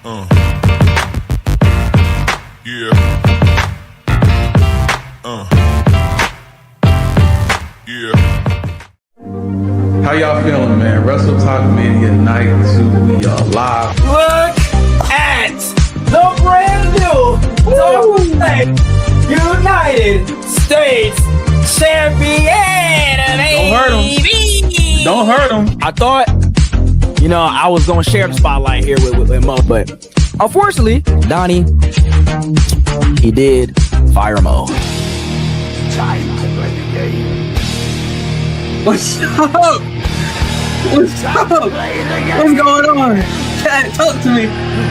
Yeah. Yeah. How y'all feeling, man? WrestleTokMania night 2, we are live. Look at the brand new United States Champion, baby. Don't hurt him. I thought, I was gonna share the spotlight here with Mo, but unfortunately, Donney, he did fire Mo. Time to play the game. What's up? What's up? What's going on? Chat, talk to me.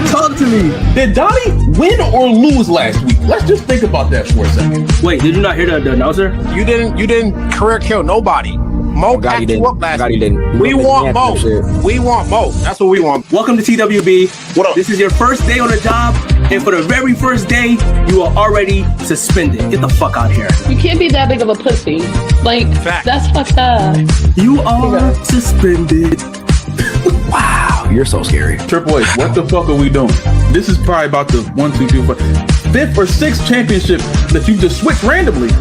Talk to me. Did Donney win or lose last week? Let's just think about that for a second. Wait, did you not hear the announcer? You didn't career kill nobody. Mo packed you up last week. We want Mo. We want Mo. That's what we want. Welcome to TWB. What up? This is your first day on the job, and for the very first day, you are already suspended. Get the fuck out of here. You can't be that big of a pussy. Like, Fact. that's fucked up. You are suspended. Wow, you're so scary. Triple H, what the fuck are we doing? This is probably about the 5th or 6th championship that you just switched randomly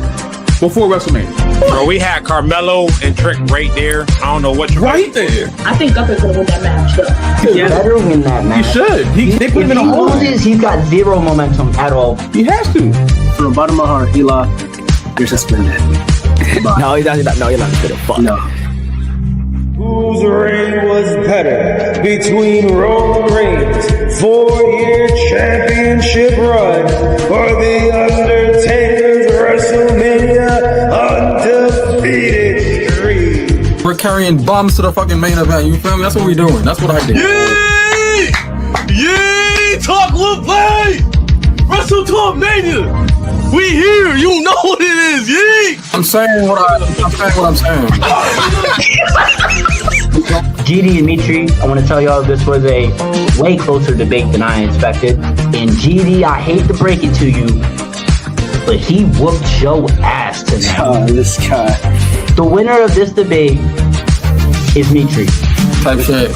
before WrestleMania. Bro, we had Carmelo and Trent right there. I don't know what you're Right there. I think Gunther's gonna win that match, though. He better win that He match. should. They put him in a If he hole. loses, he's got zero momentum at all. He has to. From the bottom of my heart, Hila, you're suspended. Goodbye. No, he's not gonna fuck. No. Whose reign was better between Roman Reigns' 4-year championship run or The Undertaker's WrestleMania undefeated streak? We're carrying bombs to the fucking main event. You feel me? That's what we're doing. That's what I did. Yay! Talk will play! WrestleTokMania! We here! You know what it is! Yay! I'm saying what I'm saying. GD and Mitry, I want to tell y'all this was a way closer debate than I expected. And GD, I hate to break it to you, but he whooped your ass tonight. Oh, this guy. The winner of this debate is Mitry. Type shit,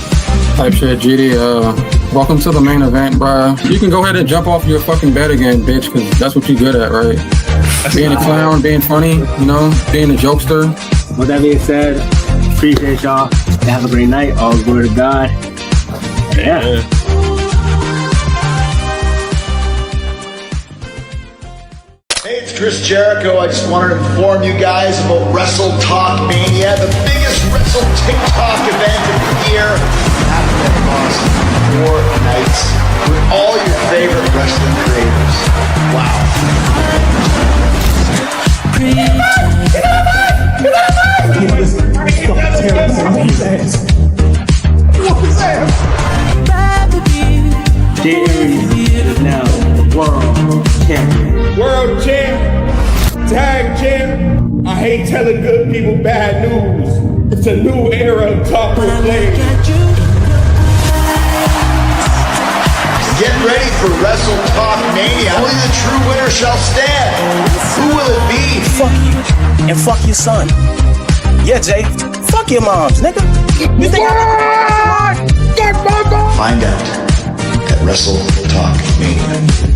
GD. Welcome to the main event, bruh. You can go ahead and jump off your fucking bed again, bitch, because that's what you're good at, right? Being a clown, being funny, being a jokester. With that being said, appreciate y'all. Have a great night. All glory to God. Yeah. Hey, it's Chris Jericho. I just wanted to inform you guys about WrestleTokMania, the biggest Wrestle TikTok event of the year. Happening in Boston. 4 nights with all your favorite wrestling creators. Wow. Jay Ariez is now world champion. World champ, tag champ. I hate telling good people bad news. It's a new era of top play. Get ready for WrestleTokMania. Only the true winner shall stand. Who will it be? Fuck you and fuck your son. Yeah, Jay. Fuck your moms, nigga. You think Find out at WrestleTokMania.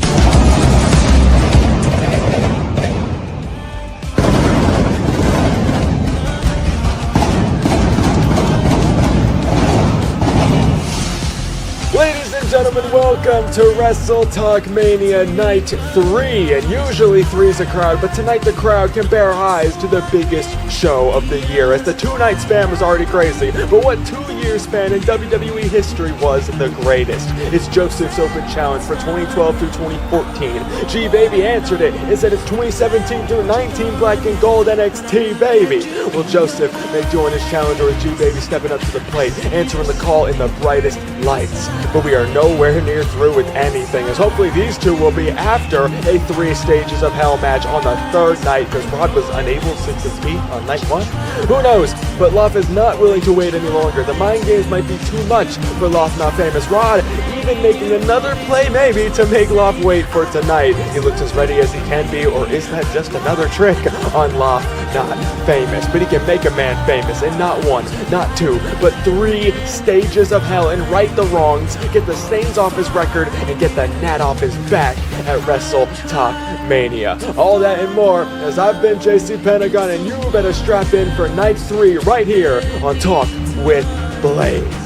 Ladies and gentlemen, welcome to WrestleTokMania Night 3. And usually 3 is a crowd, but tonight the crowd can bear eyes to the biggest show of the year, as the 2-night span was already crazy. But what 2-year span in WWE history was the greatest? It's Joseph's Open Challenge for 2012 through 2014. Gbaby answered it and said it's 2017 through 19 Black and Gold NXT, baby. Will Joseph make doing his challenge, or is Gbaby stepping up to the plate, answering the call in the brightest lights? But we are nowhere near through with anything, as hopefully these two will be after a 3 Stages of Hell match on the 3rd night, because Rod was unable to compete on night 1. Who knows? But Loff is not willing to wait any longer. The mind games might be too much for Loff Not Famous. Rod even making another play maybe to make Loff wait for tonight. He looks as ready as he can be, or is that just another trick on Loff Not Famous? But he can make a man famous in not 1, not 2, but 3 Stages of Hell and right the wrongs, get the same stains off his record and get the gnat off his back at WrestleTokMania. All that and more, as I've been JC Pentagon, and you better strap in for night 3 right here on Talk with Blaze.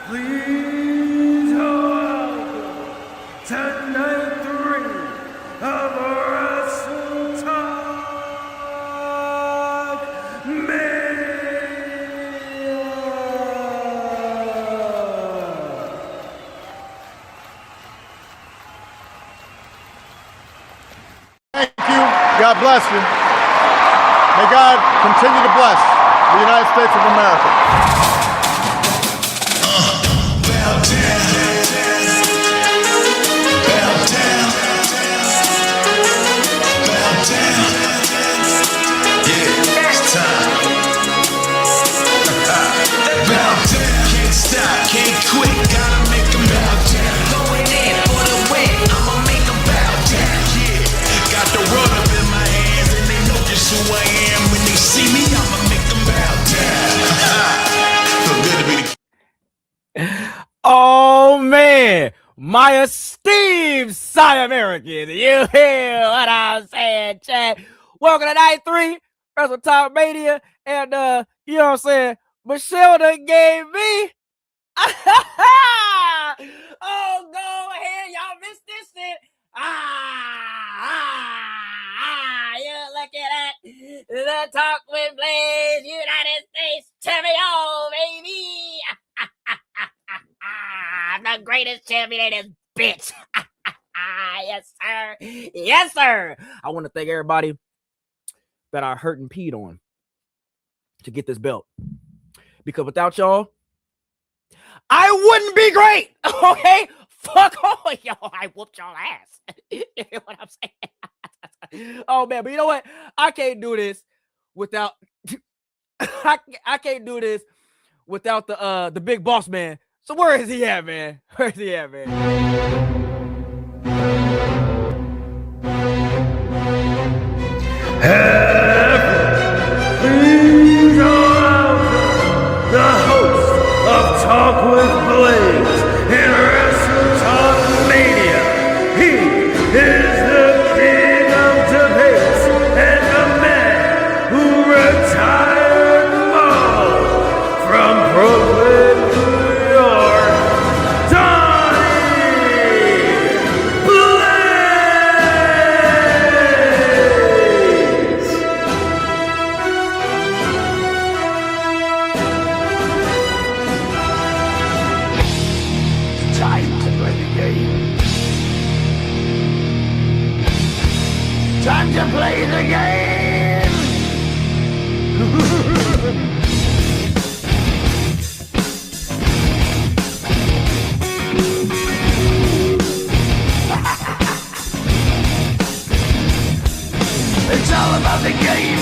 Please welcome to night 3 of Thank you. God bless you. May God continue to bless the United States of America. Can't quit, gotta make them bow down. Going in for the win, I'ma make them bow down. Yeah, got the world up in my hands and they know just who I am. When they see me, I'ma make them bow down. Feel good to be the Oh man, my esteemed Siah Americans, you hear what I'm saying, chat? Welcome to night 3, WrestleTokMania, and you know what I'm saying, Michelle done gave me. Oh, go ahead, y'all missed this shit. Yeah, look at that. The Talk with Blaze, United States champion, baby. I'm the greatest champion in this bitch. Yes, sir. Yes, sir. I want to thank everybody that I hurt and peed on to get this belt. Because without y'all, I wouldn't be great. Okay? Fuck all y'all. I whooped y'all ass. You know what I'm saying? Oh, man. But you know what? I can't do this without... I can't do this without the big boss man. So where is he at, man? Where is he at, man? Please welcome the host of Talk with Blaze in WrestleTokMania. He is the king of debates and the man who retired Mo from Brooklyn, New York, Donney Blaze. Time to play the game. Time to play the game. It's all about the game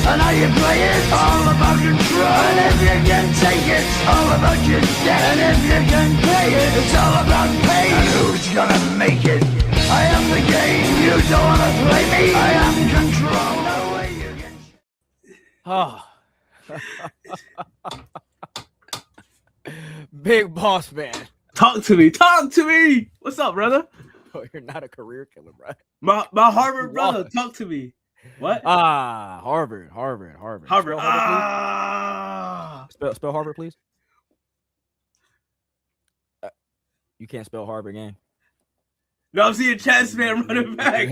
and how you play it. All about control. And if you can take it, all about your debt. And if you can pay it, it's all about pain. And who's gonna make it? I am the game. You don't wanna play me. I am control. No way you can. Oh. Big boss man. Talk to me. Talk to me. What's up, brother? Oh, you're not a career killer, bro. My Harvard brother. Talk to me. What? Harvard. Harvard. Spell Harvard, please. Spell Harvard, please. You can't spell Harvard, gang. No, I'm seeing chest man running back.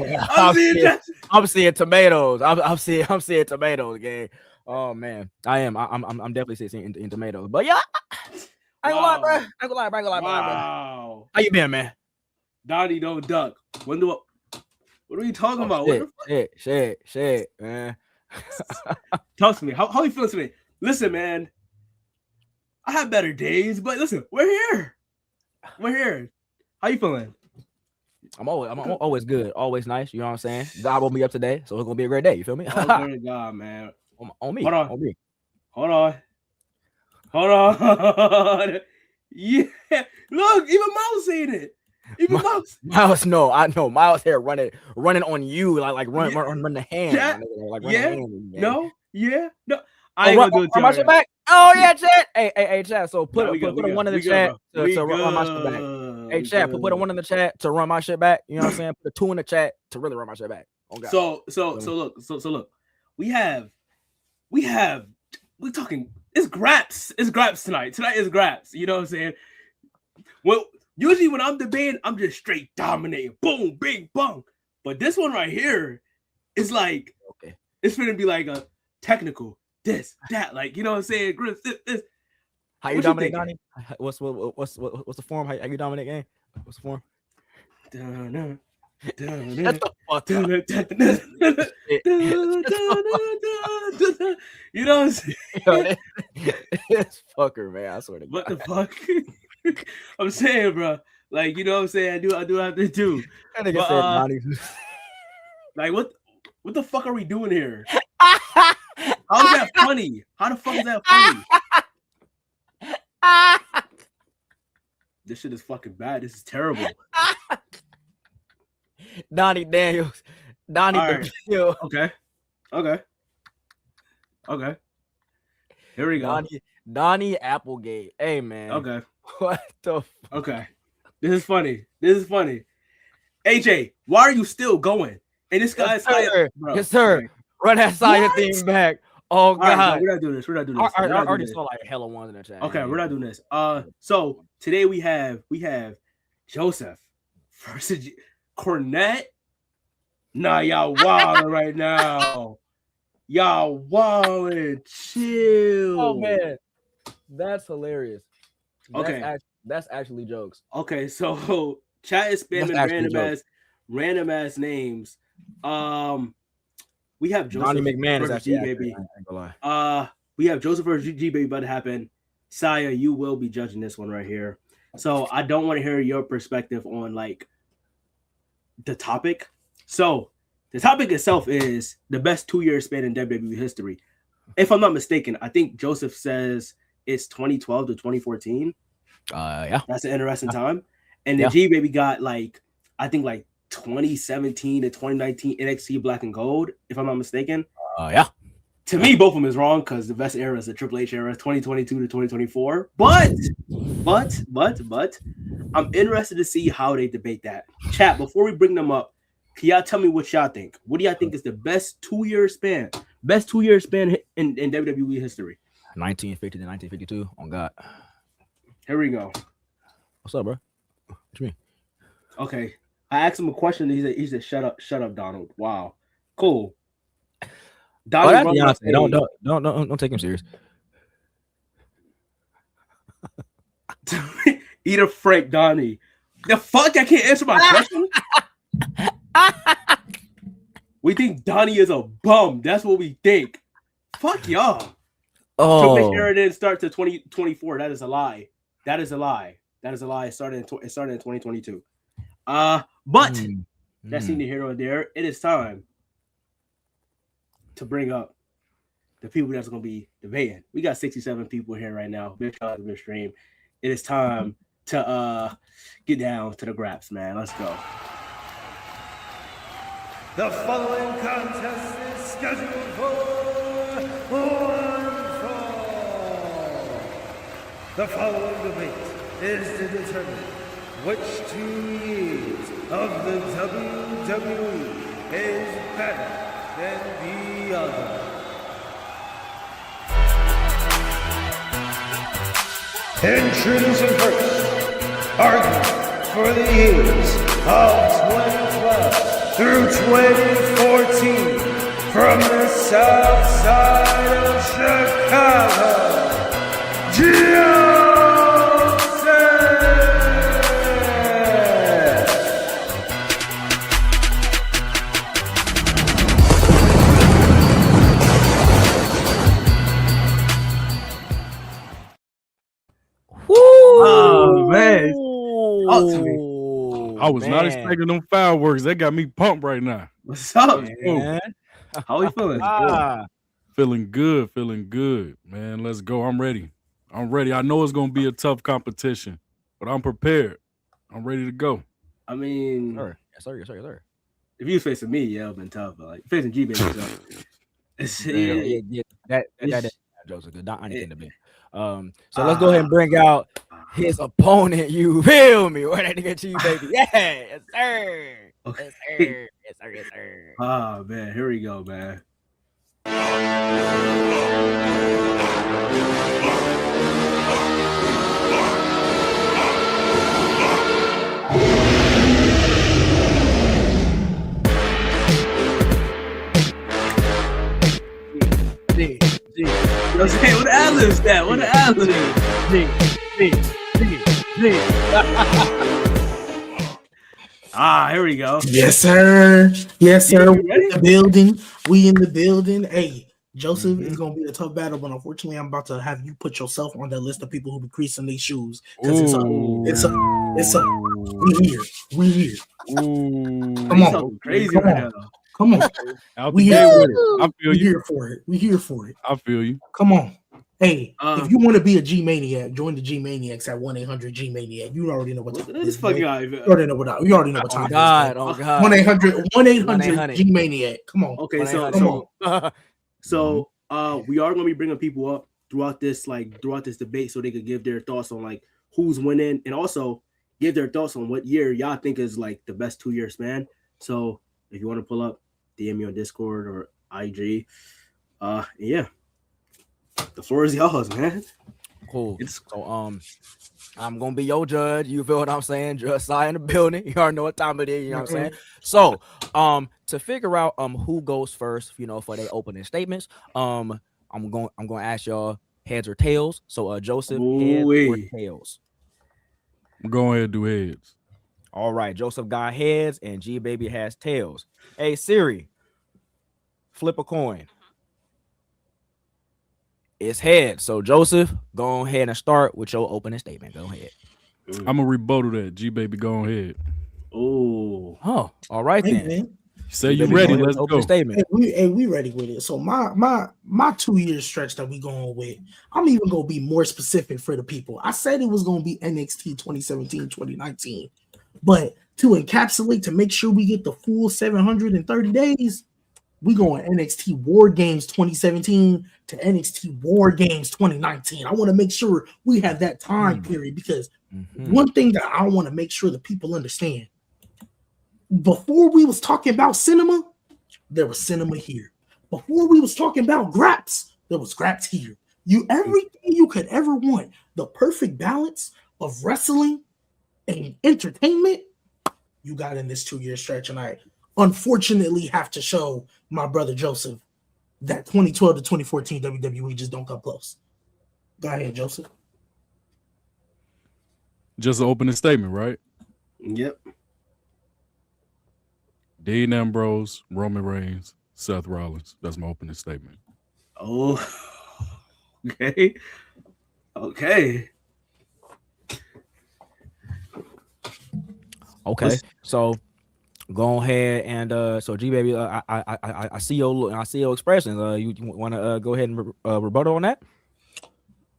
I'm seeing tomatoes. I'm seeing tomatoes, gang. Oh man, I'm definitely seeing in tomatoes. But yeah, I ain't gonna lie, bro. I ain't gonna lie, Wow. How you been, man? Donney don't duck. What are you talking about? Shit, man. Talk to me. How you feeling today? Listen, man. I have better days, but listen, we're here. How you feeling? I'm always good, always nice. You know what I'm saying? God woke me up today, so it's gonna be a great day. You feel me? Oh, glory to God, man. On me. Hold on. On me. Hold on. Yeah. Look, even Miles saying it. Even Miles, no, I know Miles here running on you, like run the hand. Yeah. Like, run the hand. Yeah. No, I ain't gonna do it. Run my shit back. Oh yeah, chat. Hey, chat. So put a one in the chat to run my shit back. Hey, chat. Put a 1 in the chat to run my shit back. You know what I'm saying? Put a 2 in the chat to really run my shit back. Oh, God. So look. We're talking. It's Graps. It's Graps tonight. Tonight is Graps. You know what I'm saying? Well, usually when I'm debating, I'm just straight dominating. Boom, bing, bong. But this one right here is like, it's gonna be like a technical. This, that, like, you know what I'm saying? Griff, this. How you dominate, Donney? What's the form? How you dominate game? What's the form? Shut the fuck up. You know what I'm saying? This fucker, man. I swear to God. What the fuck? I'm saying, bro. Like, you know what I'm saying? I do have to do. That nigga said Donney. Like, what the fuck are we doing here? How is that funny? How the fuck is that funny? This shit is fucking bad. This is terrible. Donney Daniels. Donney right. Okay. Here we go. Donney Applegate. Hey, man. Okay. What the fuck? Okay. This is funny. AJ, why are you still going? And this guy's Siah, bro. Yes, sir. Run that Siah thing back. Oh, God. Right, we're not doing this. I already saw like hella ones in the chat. Okay, we're not doing this. So today we have Joseph versus Cornette. Nah, y'all wilding right now. Y'all wilding. Chill. Oh man, that's hilarious. Okay, that's actually jokes. Okay, so chat is spamming random ass names. We have Joseph Donnie McMahon is actually Gbaby. We have Joseph versus Gbaby about to happen. Siah, you will be judging this one right here. So I don't want to hear your perspective on like the topic. So the topic itself is the best 2-year span in WWE history. If I'm not mistaken, I think Joseph says it's 2012 to 2014. Yeah, that's an interesting time. And the Gbaby got like, I think like 2017 to 2019 NXT Black and Gold, if I'm not mistaken. Yeah. To me, both of them is wrong because the best era is the Triple H era, 2022 to 2024. But I'm interested to see how they debate that. Chat, before we bring them up, can y'all tell me what y'all think? What do y'all think is the best 2-year span? Best 2-year span in WWE history? 1950 to 1952. On God. Here we go. What's up, bro? What you mean? Okay. I asked him a question. He said, "Shut up, Donald." Wow, cool. Don't take him serious. Eat a Frank, Donney. The fuck! I can't answer my question. We think Donney is a bum. That's what we think. Fuck y'all. Oh, Triple H era didn't start to 2024. That is a lie. It started in 2022. But that's neither here nor there. It is time to bring up the people that's going to be debating. We got 67 people here right now. Big shout out to the stream. It is time to get down to the graps, man. Let's go. The following contest is scheduled for one fall. The following debate is to determine which 2 years of the WWE is better than the other. Introducing first, arguing for the years of 2012 through 2014 from the south side of Chicago, Oh man! I was not expecting them fireworks. That got me pumped right now. What's up, man? How you feeling? Feeling good, man. Let's go. I'm ready. I know it's gonna be a tough competition, but I'm prepared. I'm ready to go. I mean, yes, sir. If you was facing me, yeah, it would have been tough. But like facing Gbaby, That Joseph, not anything to me. So let's go ahead and bring out his opponent. You feel me? Where that nigga to you, baby? Yeah, yes, sir. Okay. Yes, sir. Yes, sir. Yes, sir. Oh man, here we go, man. Okay, what the ad-libs that? What the ad-libs? Here we go. Yes, sir. Yes, sir. We in the building. We in the building. Hey, Joseph, it's gonna be a tough battle, but unfortunately, I'm about to have you put yourself on that list of people who be creasing these shoes. Because it's a we here. We here. Come on. Crazy right now. Come on. We here with it. I feel you. Here for it. We here for it. I feel you. Come on. Hey, if you want to be a G Maniac, join the G Maniacs at 1-800 G Maniac. You already know what time it is. You already know what time it is. Oh God. 1-800 G Maniac. Come on. Okay, so we are going to be bringing people up throughout this debate so they could give their thoughts on like who's winning and also give their thoughts on what year y'all think is like the best 2-year span. So if you want to pull up, DM me on Discord or IG. Yeah. The floor is y'all's, man. Cool. So I'm gonna be your judge. You feel what I'm saying? Judge Siah in the building. You already know what time it is, you know what I'm saying? So to figure out who goes first, for their opening statements, I'm gonna ask y'all heads or tails. So Joseph, heads or tails? I'm going ahead and do heads. All right, Joseph got heads and Gbaby has tails. Hey Siri, flip a coin. It's heads. So Joseph, go ahead and start with your opening statement. Go ahead. I'm gonna rebuttal that. Gbaby, go ahead. Oh, all right then. Man. Say you ready? Let's go. Statement. We ready with it. So my 2-year stretch that we going with, I'm even gonna be more specific for the people. I said it was gonna be NXT 2017-2019, but to encapsulate, to make sure we get the full 730 days, we going NXT War Games 2017 to NXT War Games 2019. I want to make sure we have that time period because one thing that I want to make sure that people understand, before we was talking about cinema, there was cinema here. Before we was talking about graps, there was graps here. Everything you could ever want, the perfect balance of wrestling and entertainment, you got in this 2-year stretch, and I unfortunately have to show my brother Joseph that 2012 to 2014 WWE just don't come close. Go ahead, Joseph. Just an opening statement, right? Yep. Dean Ambrose, Roman Reigns, Seth Rollins. That's my opening statement. Oh, okay. Okay. So go ahead and so Gbaby, I see your expressions. You want to go ahead and rebuttal on that?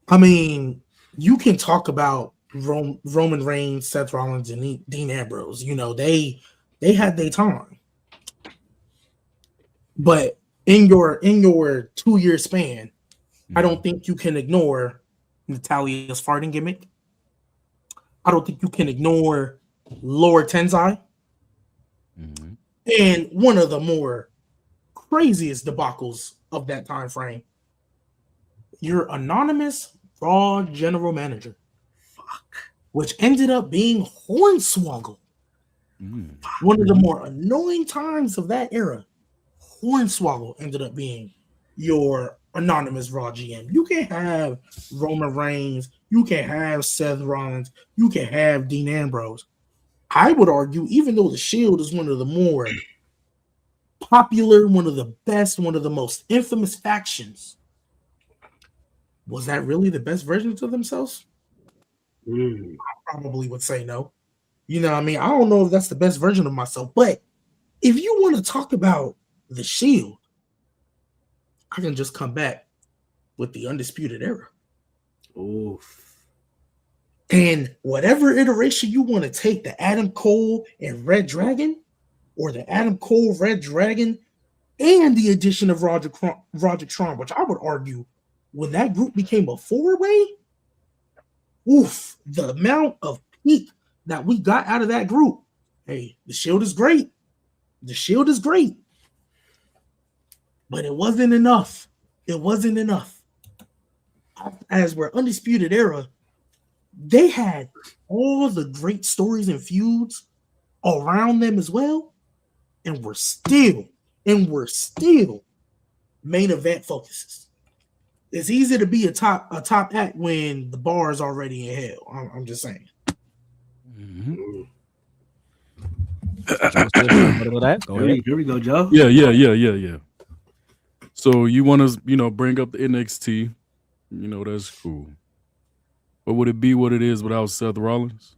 I mean, you can talk about Roman Reigns, Seth Rollins, and Dean Ambrose. They had their time, but in your 2-year span, I don't think you can ignore Natalia's farting gimmick. I don't think you can ignore Lord Tensai. And one of the more craziest debacles of that time frame, your anonymous Raw general manager, which ended up being Hornswoggle. One of the more annoying times of that era, Hornswoggle ended up being your anonymous Raw GM. You can have Roman Reigns, you can have Seth Rollins, you can have Dean Ambrose. I would argue, even though the Shield is one of the more popular, one of the best, one of the most infamous factions, was that really the best versions of themselves? I probably would say no. I don't know if that's the best version of myself, but if you want to talk about the Shield, I can just come back with the Undisputed Era. Oof. And whatever iteration you want to take, the Adam Cole and Red Dragon, or the Adam Cole, Red Dragon, and the addition of Roderick Strong, which I would argue when that group became a 4-way, oof, the amount of peak that we got out of that group. Hey, the Shield is great. The Shield is great. But it wasn't enough. It wasn't enough. As we're Undisputed Era, they had all the great stories and feuds around them as well. And we're still main event focuses. It's easy to be a top act when the bar is already in hell. I'm just saying. Mm-hmm. Here we go, Joe. Yeah. So you want to, bring up the NXT, that's cool. But would it be what it is without Seth Rollins?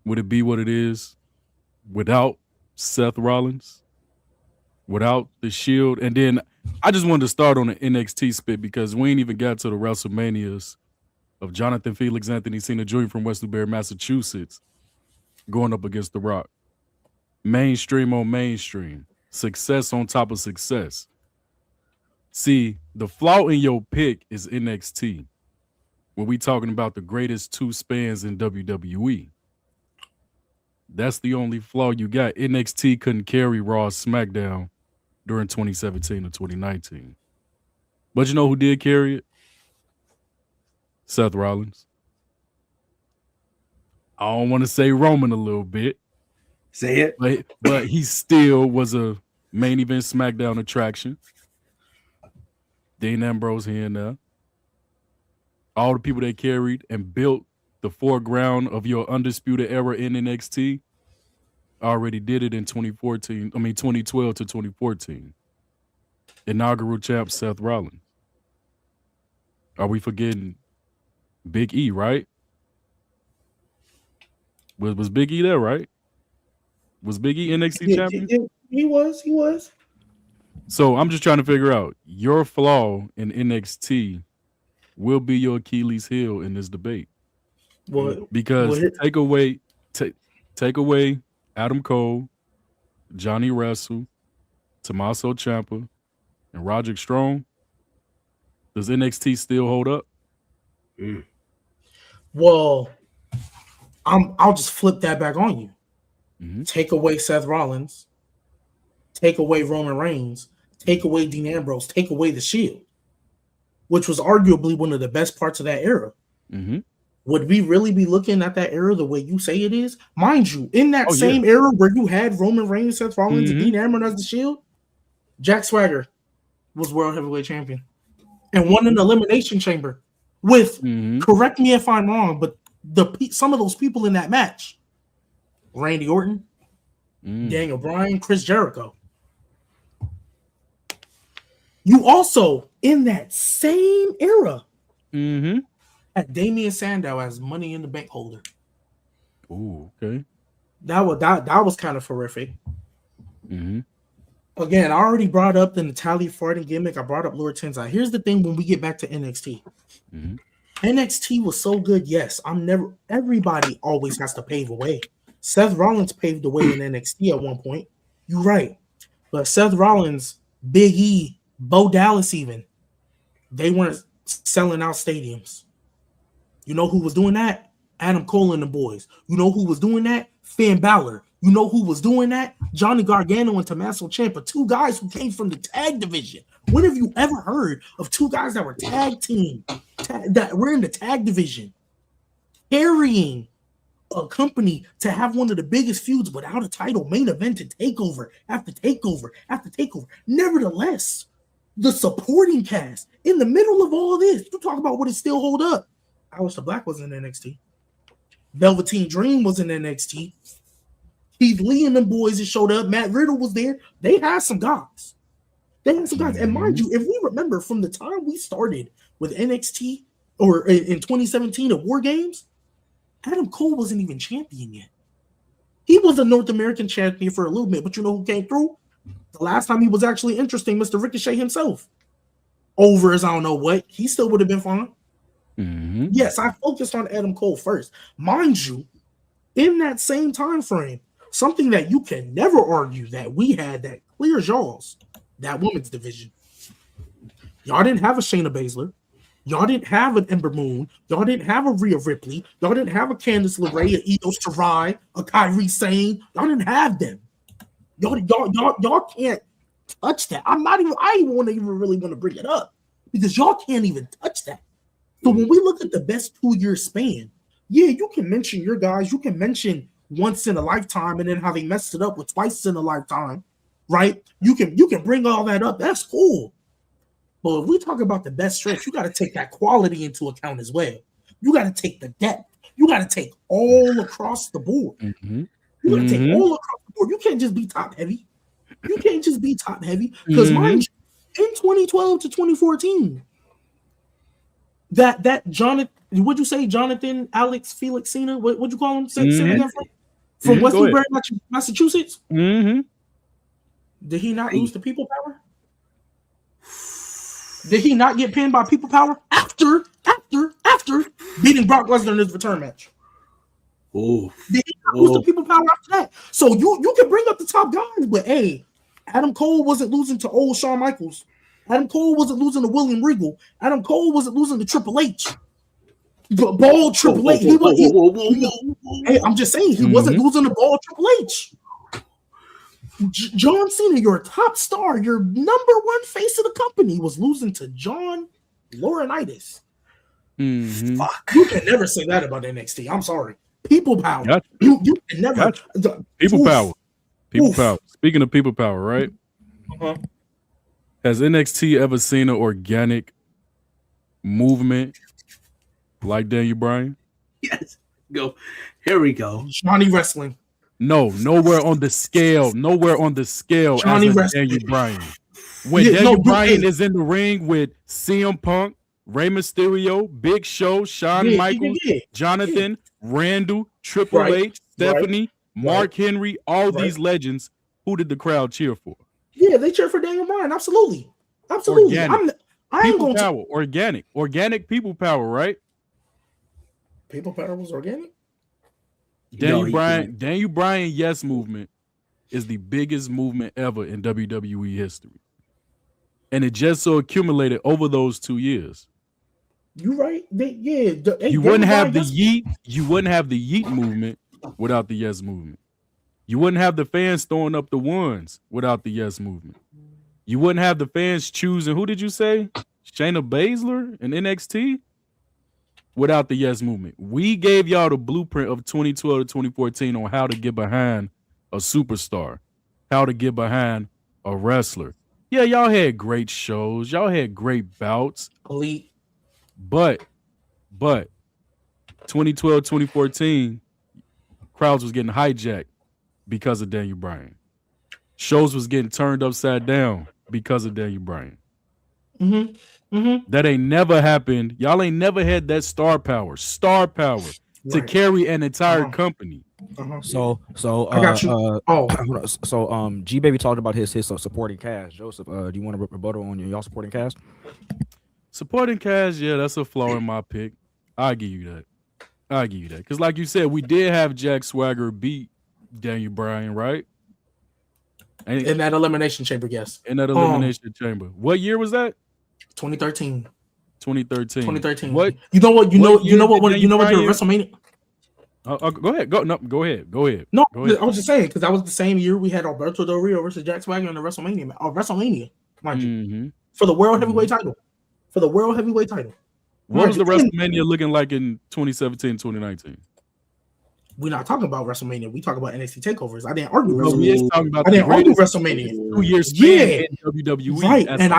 Would it be what it is without Seth Rollins? Without the Shield? And then I just wanted to start on the NXT spit because we ain't even got to the WrestleManias of Jonathan Felix Anthony Cena Jr. from West Newbury, Massachusetts, going up against The Rock. Mainstream on mainstream. Success on top of success. See, the flaw in your pick is NXT. When we talking about the greatest two spans in WWE. That's the only flaw you got. NXT couldn't carry Raw SmackDown during 2017 or 2019. But you know who did carry it? Seth Rollins. I don't want to say Roman a little bit. Say it. But he still was a main event SmackDown attraction. Dean Ambrose here and there. All the people they carried and built the foreground of your Undisputed Era in NXT already did it in 2012 to 2014. Inaugural champ Seth Rollins. Are we forgetting Big E, right? Was Big E there, right? Was Big E NXT champion? He was. So I'm just trying to figure out your flaw in NXT will be your Achilles heel in this debate. Because take away Adam Cole, Johnny Wrestle, Tommaso Ciampa, and Roderick Strong. Does NXT still hold up? Well, I'll just flip that back on you. Mm-hmm. Take away Seth Rollins, take away Roman Reigns, take away Dean Ambrose, take away the Shield, which was arguably one of the best parts of that era. Mm-hmm. Would we really be looking at that era the way you say it is? Mind you, in that same era where you had Roman Reigns, Seth Rollins, and Dean Ambrose as the Shield, Jack Swagger was World Heavyweight Champion and won an Elimination Chamber with, correct me if I'm wrong, but some of those people in that match, Randy Orton, Daniel Bryan, Chris Jericho. You also, in that same era, had Damian Sandow as Money in the Bank holder. Ooh, okay. That was kind of horrific. Again, I already brought up the Natalia farting gimmick. I brought up Lord Tensai. Here's the thing when we get back to NXT. NXT was so good, yes. Everybody always has to pave a way. Seth Rollins paved the way in NXT at one point. You're right. But Seth Rollins, Big E, Bo Dallas even, they weren't selling out stadiums. You know who was doing that? Adam Cole and the boys. You know who was doing that? Finn Balor. You know who was doing that? Johnny Gargano and Tommaso Ciampa, two guys who came from the tag division. When have you ever heard of two guys that were tag team, that were in the tag division, carrying a company to have one of the biggest feuds without a title, main event to takeover after takeover after takeover? Nevertheless, the supporting cast in the middle of all this, you talk about what it still hold up. Aleister Black was in NXT. Velveteen Dream was in NXT. Keith Lee and them boys that showed up. Matt Riddle was there. They had some guys. And mind you, if we remember from the time we started with NXT or in 2017 at War Games, Adam Cole wasn't even champion yet. He was a North American champion for a little bit, but you know who came through? The last time he was actually interesting, Mr. Ricochet himself. Over as I don't know what. He still would have been fine. Yes, I focused on Adam Cole first. Mind you, in that same time frame, something that you can never argue that we had that clears y'all's, that women's division. Y'all didn't have a Shayna Baszler. Y'all didn't have an Ember Moon. Y'all didn't have a Rhea Ripley. Y'all didn't have a Candice LeRae, a Io Shirai, a Kairi Sane. Y'all didn't have them. Y'all can't touch that. I even really want to bring it up because y'all can't even touch that. So when we look at the best 2-year span, yeah, you can mention your guys. You can mention once in a lifetime and then how they messed it up with twice in a lifetime, right? You can bring all that up. That's cool. But if we talk about the best stretch, you got to take that quality into account as well. You got to take the depth. You got to take all across the board. Mm-hmm. You got to take all across the board. You can't just be top heavy. You can't just be top heavy because mind you, in 2012 to 2014, that Jonathan, what'd you say, Jonathan Alex Felix Cena? What'd you call him? Say it again from Westleybury, Massachusetts. Mm-hmm. Did he not lose to People Power? Did he not get pinned by People Power after beating Brock Lesnar in his return match? Oh, did he not lose to People Power after that? So you can bring up the top guys, but hey, Adam Cole wasn't losing to old Shawn Michaels. Adam Cole wasn't losing to William Regal. Adam Cole wasn't losing to Triple H. But bald Triple H. Hey, I'm just saying he wasn't losing to bald Triple H. John Cena, your top star, your number one face of the company, was losing to John Laurinaitis. Fuck. You can never say that about NXT. I'm sorry. People power. Gotcha. You can never. Gotcha. People power. People power. Speaking of people power, right? Has NXT ever seen an organic movement like Daniel Bryan? Yes. Go. Here we go. Johnny Wrestling. No, nowhere on the scale. Nowhere on the scale Johnny as Daniel Bryan. When Daniel Bryan is in the ring with CM Punk, Rey Mysterio, Big Show, Shawn Michaels, Jonathan, Randall, Triple H, Stephanie, Mark Henry, all these legends, who did the crowd cheer for? Yeah, they cheer for Daniel Bryan. Absolutely. Absolutely. Organic. I ain't going to organic people power, right? People power was organic? Daniel Bryan Yes movement is the biggest movement ever in WWE history. And it just so accumulated over those 2 years. You right. You wouldn't have the Yeet. You wouldn't have the Yeet movement without the Yes movement. You wouldn't have the fans throwing up the ones without the Yes movement. You wouldn't have the fans choosing, who did you say? Shayna Baszler in NXT? Without the Yes movement. We gave y'all the blueprint of 2012 to 2014 on how to get behind a superstar, how to get behind a wrestler. Yeah, y'all had great shows. Y'all had great bouts. Elite. But 2012, 2014, crowds was getting hijacked because of Daniel Bryan. Shows was getting turned upside down because of Daniel Bryan. That ain't never happened. Y'all ain't never had that star power to carry an entire company. So I got you. So Gbaby talked about his supporting cast. Joseph, do you want to rebuttal on y'all supporting cast? Supporting cast, yeah, that's a flaw in my pick. I'll give you that. Because like you said, we did have Jack Swagger beat Daniel Bryan, right? In that Elimination Chamber, yes. In that Elimination Chamber. What year was that? 2013. 2013. What? You know what? You know what? Your WrestleMania. Go ahead. Go ahead. No, go ahead. I was just saying because that was the same year we had Alberto Del Rio versus Jack Swagger in the WrestleMania, mind you, for the World Heavyweight title. What was the WrestleMania looking like in 2017, 2019? We're not talking about WrestleMania. We talk about NXT takeovers. I didn't argue WrestleMania. I didn't argue WrestleMania. 2 years span in WWE. Right, and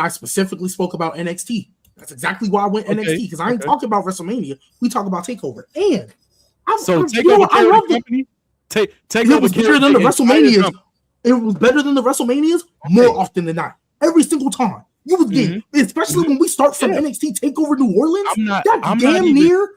I specifically spoke about NXT. That's exactly why I went NXT because I ain't talking about WrestleMania. We talk about takeover. And I love it. Takeover was better than the WrestleManias. It was better than the WrestleManias more often than not. Every single time. You was getting, especially when we start from NXT Takeover New Orleans. That's damn near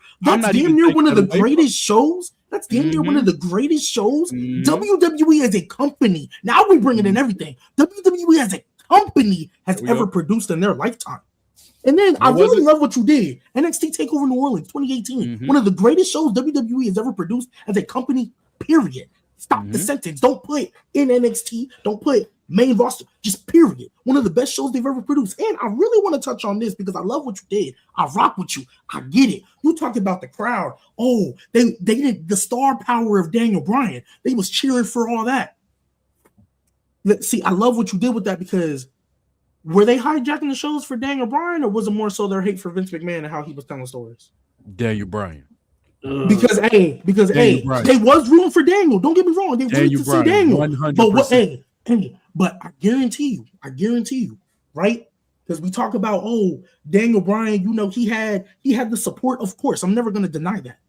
one of the greatest shows. That's damn near one of the greatest shows. WWE as a company. Now we bring it in everything. WWE as a company has ever produced in their lifetime. And then I really love what you did. NXT Takeover New Orleans 2018. One of the greatest shows WWE has ever produced as a company, period. Stop the sentence. Don't put in NXT. Don't put main roster. Just period. One of the best shows they've ever produced. And I really want to touch on this because I love what you did. I rock with you. I get it. You talked about the crowd. Oh, they did the star power of Daniel Bryan. They was cheering for all that. See, I love what you did with that because were they hijacking the shows for Daniel Bryan, or was it more so their hate for Vince McMahon and how he was telling stories? Daniel Bryan. Because they was rooting for Daniel. Don't get me wrong. They wanted to see Daniel. 100%. But I guarantee you, right? Because we talk about, Daniel Bryan, he had the support, of course. I'm never going to deny that.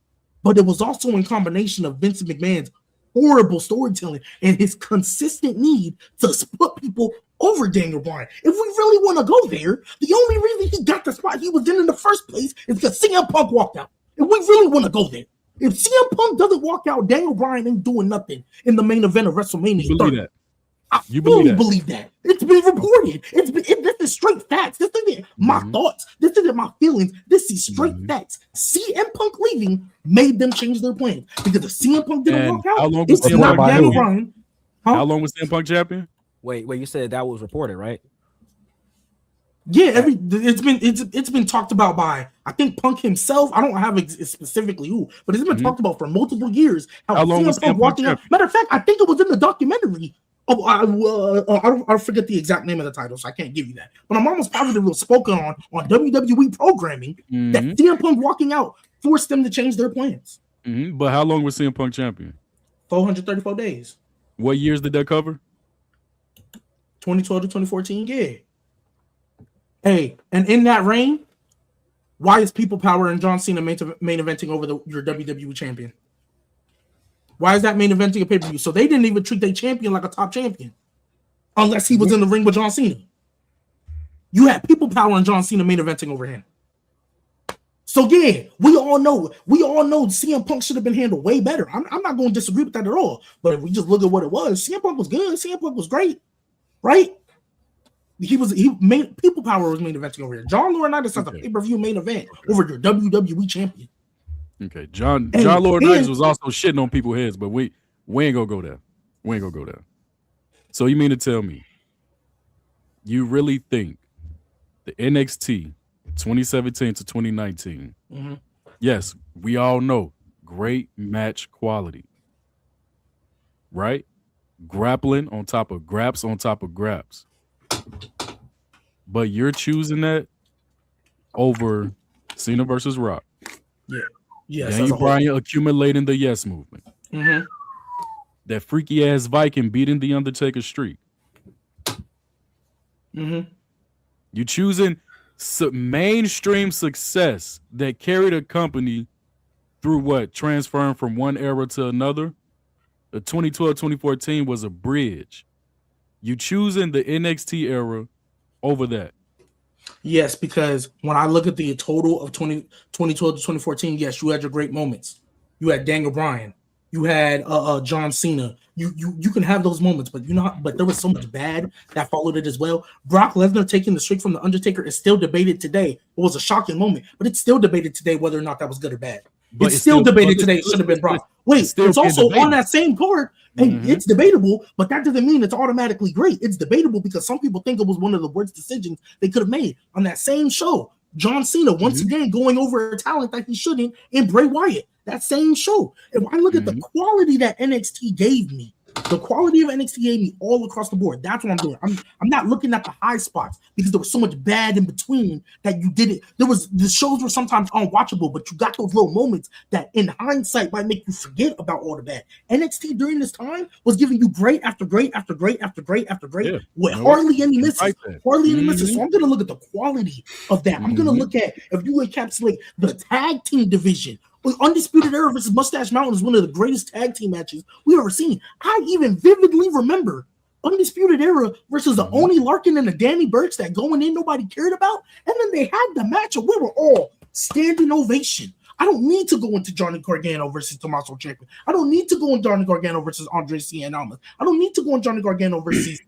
But it was also in combination of Vince McMahon's horrible storytelling and his consistent need to put people over Daniel Bryan. If we really want to go there, the only reason he got the spot he was in the first place is because CM Punk walked out. If we really want to go there, if CM Punk doesn't walk out, Daniel Bryan ain't doing nothing in the main event of WrestleMania. You believe that? I fully believe that. It's been reported. This is straight facts. This isn't my thoughts. This isn't my feelings. This is straight facts. CM Punk leaving made them change their plans because if CM Punk didn't walk out, it's not Daniel Bryan. How long was CM Punk champion? Wait, you said that was reported, right? Yeah, it's been talked about by, I think, Punk himself. I don't have specifically who, but it's been talked about for multiple years. How long was Punk walking out? Matter of fact, I think it was in the documentary. I forget the exact name of the title, so I can't give you that. But I'm almost positive it was spoken on WWE programming that CM Punk walking out forced them to change their plans. But how long was CM Punk champion? 434 days. What years did that cover? 2012 to 2014. Yeah. Hey, and in that reign, why is People Power and John Cena main eventing over your WWE champion? Why is that main eventing a pay-per-view? So they didn't even treat their champion like a top champion, unless he was in the ring with John Cena. You had People Power and John Cena main eventing over him. So yeah, we all know CM Punk should have been handled way better. I'm not going to disagree with that at all. But if we just look at what it was, CM Punk was good. CM Punk was great, right? People Power was main eventing over here. John Laurinaitis has a pay-per-view main event over your WWE champion. Okay, John Laurinaitis was also shitting on people's heads, but we ain't gonna go there. We ain't gonna go there. So you mean to tell me you really think the NXT 2017 to 2019? Yes, we all know great match quality, right? Grappling on top of graps on top of graps. But you're choosing that over Cena versus Rock. Yeah. Yes. Daniel Bryan accumulating the yes movement. That freaky ass Viking beating the Undertaker streak. You choosing mainstream success that carried a company through what? Transferring from one era to another. The 2012-2014 was a bridge. You choosing the NXT era over that. Yes, because when I look at the total of 2012 to 2014, yes, you had your great moments. You had Daniel Bryan. You had John Cena. You can have those moments, but but there was so much bad that followed it as well. Brock Lesnar taking the streak from the Undertaker is still debated today. It was a shocking moment, but it's still debated today whether or not that was good or bad. But it's still debated today. It should have been Brock. Wait, it's also on that same card, and it's debatable, but that doesn't mean it's automatically great. It's debatable because some people think it was one of the worst decisions they could have made on that same show. John Cena once again going over a talent that he shouldn't in Bray Wyatt. That same show. And when I look at the quality that NXT gave me, the quality of NXT gave me all across the board. That's what I'm doing. I'm not looking at the high spots because there was so much bad in between that you did it. The shows were sometimes unwatchable, but you got those little moments that in hindsight might make you forget about all the bad. NXT during this time was giving you great after great after great after great after great with hardly any misses. Hardly any misses. So I'm going to look at the quality of that. I'm going to look at if you encapsulate the tag team division. Undisputed Era versus Mustache Mountain is one of the greatest tag team matches we've ever seen. I even vividly remember Undisputed Era versus the Oni Larkin and the Danny Burks that going in nobody cared about. And then they had the match and we were all standing ovation. I don't need to go into Johnny Gargano versus Tommaso Ciampa. I don't need to go into Johnny Gargano versus Andre Cien Almas. I don't need to go into Johnny Gargano versus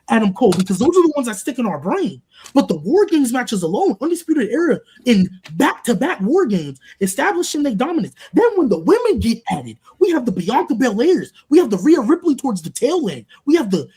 Adam Cole, because those are the ones that stick in our brain. But the War Games matches alone, Undisputed Era in back-to-back War Games, establishing their dominance. Then when the women get added, we have the Bianca Belairs, we have the Rhea Ripley towards the tail end, we have the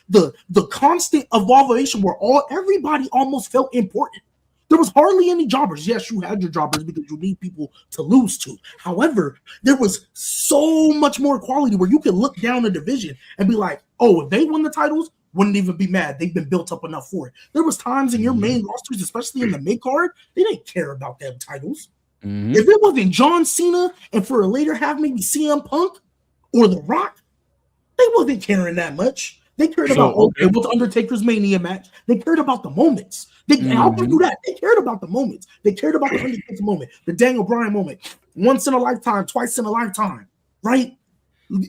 constant evaluation where everybody almost felt important. There was hardly any jobbers. Yes, you had your jobbers because you need people to lose to. However, there was so much more quality where you could look down the division and be like, oh, if they won the titles, wouldn't even be mad. They've been built up enough for it. There was times in your main rosters, especially in the mid card, they didn't care about them titles. If it wasn't John Cena and for a later half maybe CM Punk or The Rock, they wasn't caring that much. They cared about what's Undertaker's Mania match. They cared about the moments. I'll give you that. They cared about the moments. They cared about the Undertaker moment, the Daniel Bryan moment, once in a lifetime, twice in a lifetime, right?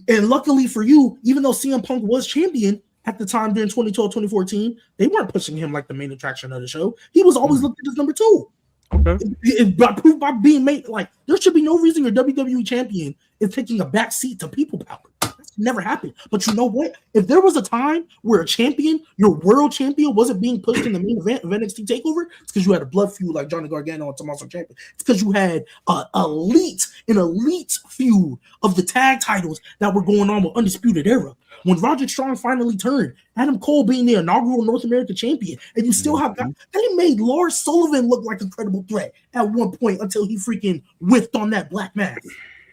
And luckily for you, even though CM Punk was champion at the time during 2012, 2014, they weren't pushing him like the main attraction of the show. He was always looked at as number 2. Okay. By being made, like, there should be no reason your WWE champion is taking a back seat to people power. That's never happened. But you know what? If there was a time where a champion, your world champion, wasn't being pushed in the main event of NXT TakeOver, it's because you had a blood feud like Johnny Gargano and Tommaso Ciampa. It's because you had an elite feud of the tag titles that were going on with Undisputed Era. When Roderick Strong finally turned, Adam Cole being the inaugural North American champion, and you still have they made Lars Sullivan look like a credible threat at one point until he freaking whiffed on that black mask.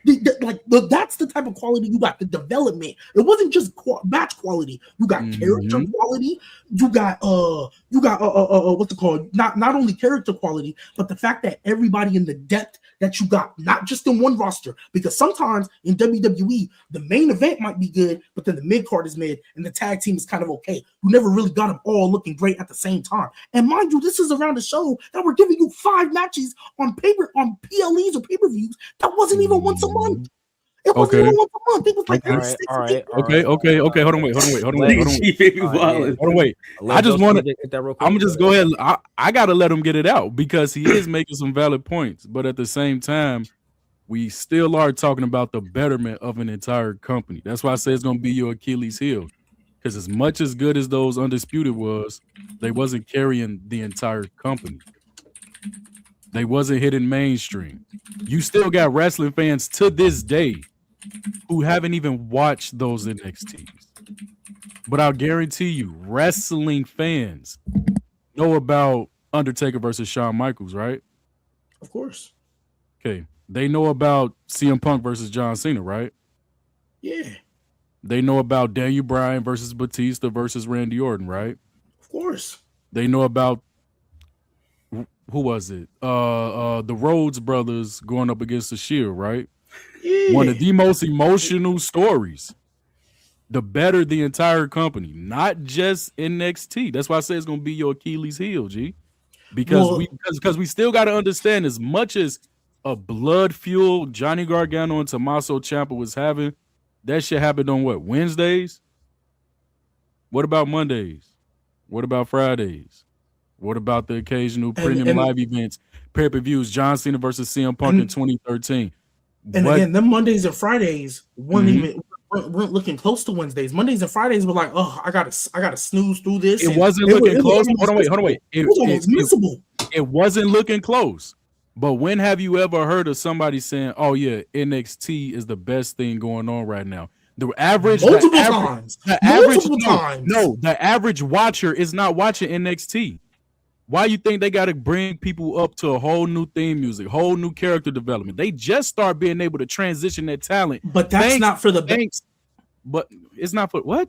That's the type of quality you got. The development. It wasn't just match quality. You got character quality. You got what's it called? Not only character quality, but the fact that everybody in the depth that you got, not just in one roster. Because sometimes in WWE, the main event might be good, but then the mid card is mid, and the tag team is kind of okay. You never really got them all looking great at the same time. And mind you, this is around a show that we're giving you 5 matches on PLEs or pay-per-views that wasn't even once a month. It wasn't even once a month. It was like Okay. Hold on, wait. I just want to. I'm gonna just go ahead. I gotta let him get it out because he is making some valid points, but at the same time, we still are talking about the betterment of an entire company. That's why I say it's gonna be your Achilles heel. Because as much as good as those Undisputed was, they wasn't carrying the entire company. They wasn't hitting mainstream. You still got wrestling fans to this day who haven't even watched those NXTs. But I'll guarantee you, wrestling fans know about Undertaker versus Shawn Michaels, right? Of course. Okay. They know about CM Punk versus John Cena, right? Yeah. They know about Daniel Bryan versus Batista versus Randy Orton, right? Of course. They know about who was it? The Rhodes brothers going up against the Shield, right? Yeah. One of the most emotional stories. The better the entire company, not just NXT. That's why I say it's gonna be your Achilles heel, G. Because we still got to understand, as much as a blood fuel Johnny Gargano and Tommaso Ciampa was having, that shit happened on what, Wednesdays? What about Mondays? What about Fridays? What about the occasional premium live events, pay-per-views, John Cena versus CM Punk in 2013? And again, them Mondays and Fridays weren't looking close to Wednesdays. Mondays and Fridays were like, oh, I gotta snooze through this. It wasn't looking close. Hold on, wait. It was almost missable. It wasn't looking close. But when have you ever heard of somebody saying, "Oh yeah, NXT is the best thing going on right now"? The average times. The average watcher is not watching NXT. Why you think they got to bring people up to a whole new theme music, whole new character development? They just start being able to transition their talent. But that's not for the banks. But it's not for what?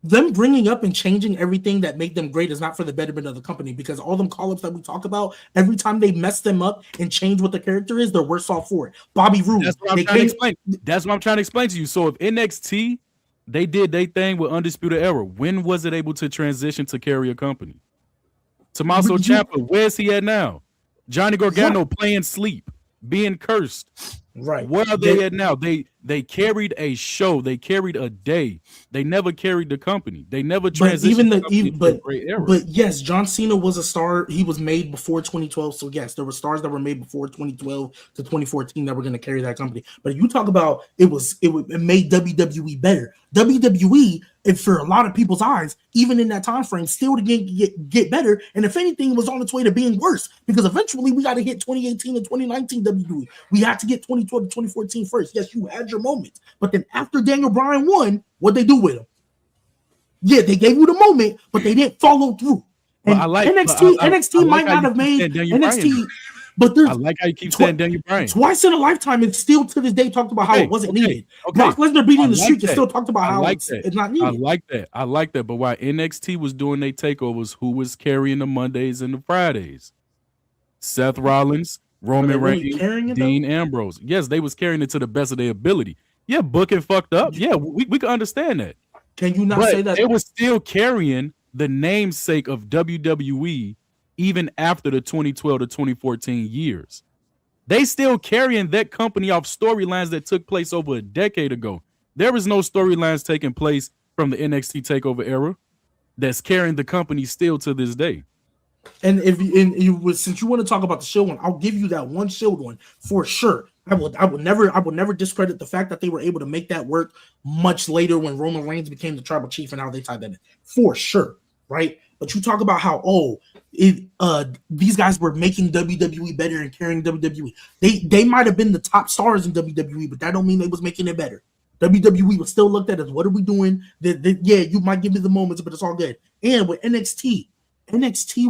Them bringing up and changing everything that made them great is not for the betterment of the company, because all them call-ups that we talk about, every time they mess them up and change what the character is, they're worse off for it. Bobby Roode. That's what I'm trying to explain. That's what I'm trying to explain to you. So if NXT, they did their thing with Undisputed Era, when was it able to transition to carry a company? Tommaso Ciampa, where's he at now? Johnny Gargano playing sleep, being cursed. Right. Where are they at now? They carried a show. They carried a day. They never carried the company. They never transitioned. But yes, John Cena was a star. He was made before 2012. So yes, there were stars that were made before 2012 to 2014 that were going to carry that company. But you talk about it made WWE better. WWE if for a lot of people's eyes, even in that time frame, still to get better. And if anything, was on its way to being worse because eventually we got to hit 2018 and 2019 WWE. We had to get 2012 to 2014 first. Yes, you had your moments, but then after Daniel Bryan won, what they do with him? Yeah, they gave you the moment, but they didn't follow through. And NXT might not have made NXT. But I like how you keep saying Daniel Bryan. Twice in a lifetime, it's still to this day talked about how it wasn't needed. Brock Lesnar beating the streak is still talked about how it's not needed. I like that. But while NXT was doing their takeovers, who was carrying the Mondays and the Fridays? Seth Rollins, Roman Reigns, Dean Ambrose. Yes, they was carrying it to the best of their ability. Yeah, booking fucked up. Yeah, we can understand that. Can you not say that? It was still carrying the namesake of WWE even after the 2012 to 2014 years. They still carrying that company off storylines that took place over a decade ago. There is no storylines taking place from the NXT TakeOver era that's carrying the company still to this day. And since you want to talk about the Shield one, I'll give you that one Shield one for sure. I will never discredit the fact that they were able to make that work much later when Roman Reigns became the tribal chief and how they tied that in. For sure, right? But you talk about how these guys were making WWE better and carrying WWE. They might have been the top stars in WWE, but that don't mean they was making it better. WWE was still looked at as, what are we doing? Yeah, you might give me the moments, but it's all good. And with NXT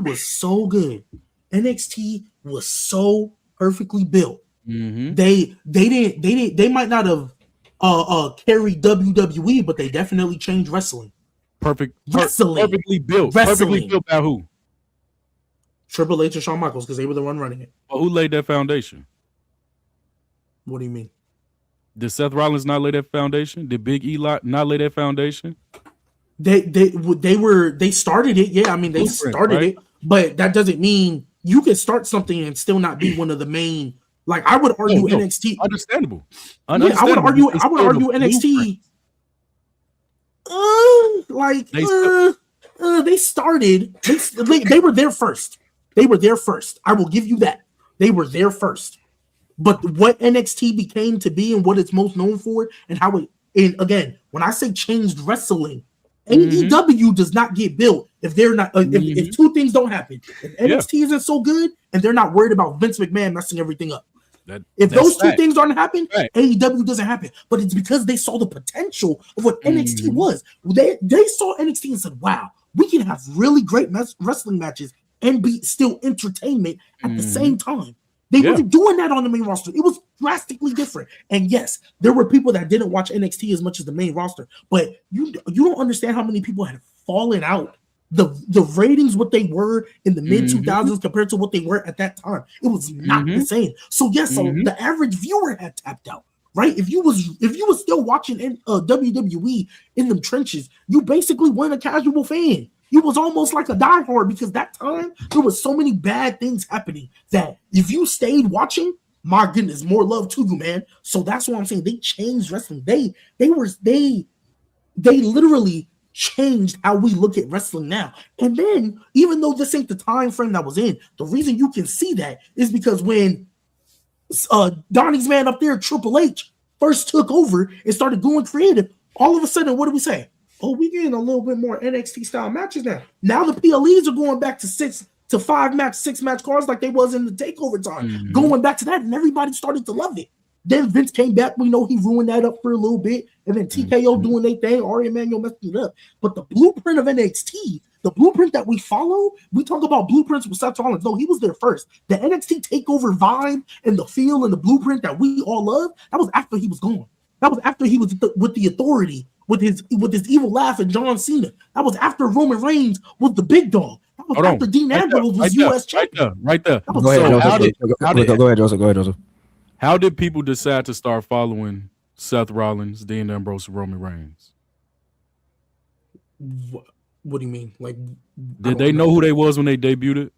was so good. NXT was so perfectly built. Mm-hmm. They might not have carried WWE, but they definitely changed wrestling. Perfectly built. Perfectly built by who? Triple H or Shawn Michaels, because they were the one running it. Well, who laid that foundation? What do you mean? Did Seth Rollins not lay that foundation? Did Big E not lay that foundation? They started it. Yeah, I mean they started it, but that doesn't mean you can start something and still not be one of the main. Like I would argue NXT. Understandable. Yeah, I would argue NXT. They started. They were there first. They were there first. I will give you that. They were there first. But what NXT became to be and what it's most known for, and how it. And again, when I say changed wrestling, AEW does not get built if they're not. If two things don't happen, if NXT isn't so good, and they're not worried about Vince McMahon messing everything up. If those two things aren't happen, AEW doesn't happen. But it's because they saw the potential of what NXT was. They saw NXT and said, "Wow, we can have really great wrestling matches and be still entertainment at the same time." They weren't doing that on the main roster. It was drastically different. And yes, there were people that didn't watch NXT as much as the main roster. But you don't understand how many people had fallen out. The ratings, what they were in the mid 2000s compared to what they were at that time, it was not the same. So yes, so the average viewer had tapped out, right? If you was still watching WWE in them trenches, you basically weren't a casual fan. You was almost like a diehard because that time there was so many bad things happening that if you stayed watching, my goodness, more love to you, man. So that's what I'm saying. They changed wrestling. They literally changed how we look at wrestling now. And then, even though this ain't the time frame that was in, the reason you can see that is because when Donnie's man up there, Triple H, first took over and started going creative, all of a sudden, what do we say? Oh, we getting a little bit more NXT style matches now. Now the PLEs are going back to 6 match cards like they was in the takeover time. Going back to that, and everybody started to love it. Then Vince came back. We know he ruined that up for a little bit. And then TKO doing their thing. Ari Emanuel messed it up. But the blueprint of NXT, the blueprint that we follow, we talk about blueprints with Seth Rollins. No, he was there first. The NXT takeover vibe and the feel and the blueprint that we all love, that was after he was gone. That was after he was with the Authority, with his evil laugh and John Cena. That was after Roman Reigns was the big dog. That was after Dean Ambrose was U.S. champion. Right there. Go ahead, Joseph. How did people decide to start following Seth Rollins, Dean Ambrose, Roman Reigns? What do you mean? Like, did they know who they was when they debuted?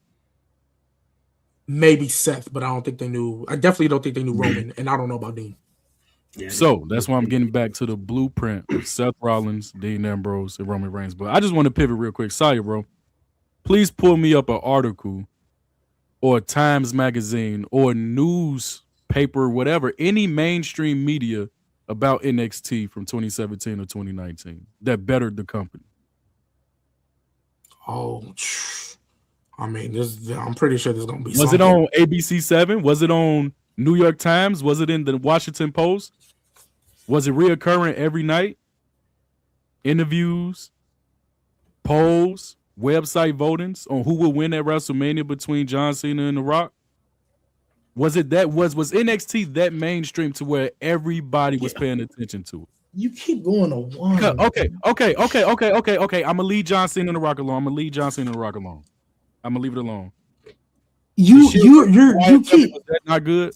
Maybe Seth, but I don't think they knew. I definitely don't think they knew Roman, and I don't know about Dean. So that's why I'm getting back to the blueprint of Seth Rollins, Dean Ambrose, and Roman Reigns. But I just want to pivot real quick. Siah, bro, please pull me up an article or a Times magazine or a newspaper, whatever, any mainstream media about NXT from 2017 to 2019 that bettered the company? Oh, I mean, I'm pretty sure there's gonna be. Was it on ABC7? Was it on New York Times? Was it in the Washington Post? Was it reoccurring every night? Interviews, polls, website votings on who will win at WrestleMania between John Cena and The Rock? Was it that was NXT that mainstream to where everybody was paying attention to it? You keep going to one. Okay. I'm gonna leave John Cena and The Rock alone. I'm gonna leave it alone. You keep. Was that not good?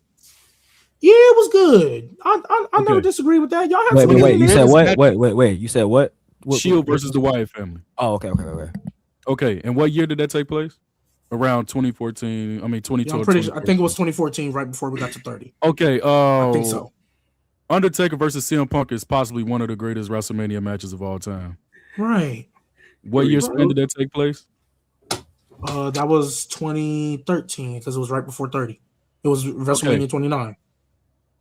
Yeah, it was good. I never disagree with that. Y'all have wait. You said what? Wait. You said what? Shield versus the Wyatt family. Oh, okay. Okay, and what year did that take place? Around 2014. I mean, 2012. Yeah, I'm pretty sure, I think it was 2014, right before we got to 30. Okay. I think so. Undertaker versus CM Punk is possibly one of the greatest WrestleMania matches of all time. Right. What year span did that take place? That was 2013 because it was right before 30. It was WrestleMania 29.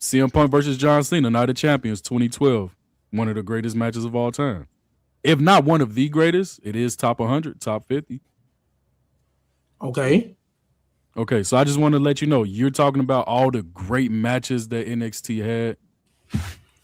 CM Punk versus John Cena, Night of Champions, 2012. One of the greatest matches of all time. If not one of the greatest, it is top 100, top 50. Okay. So I just want to let you know, you're talking about all the great matches that NXT had.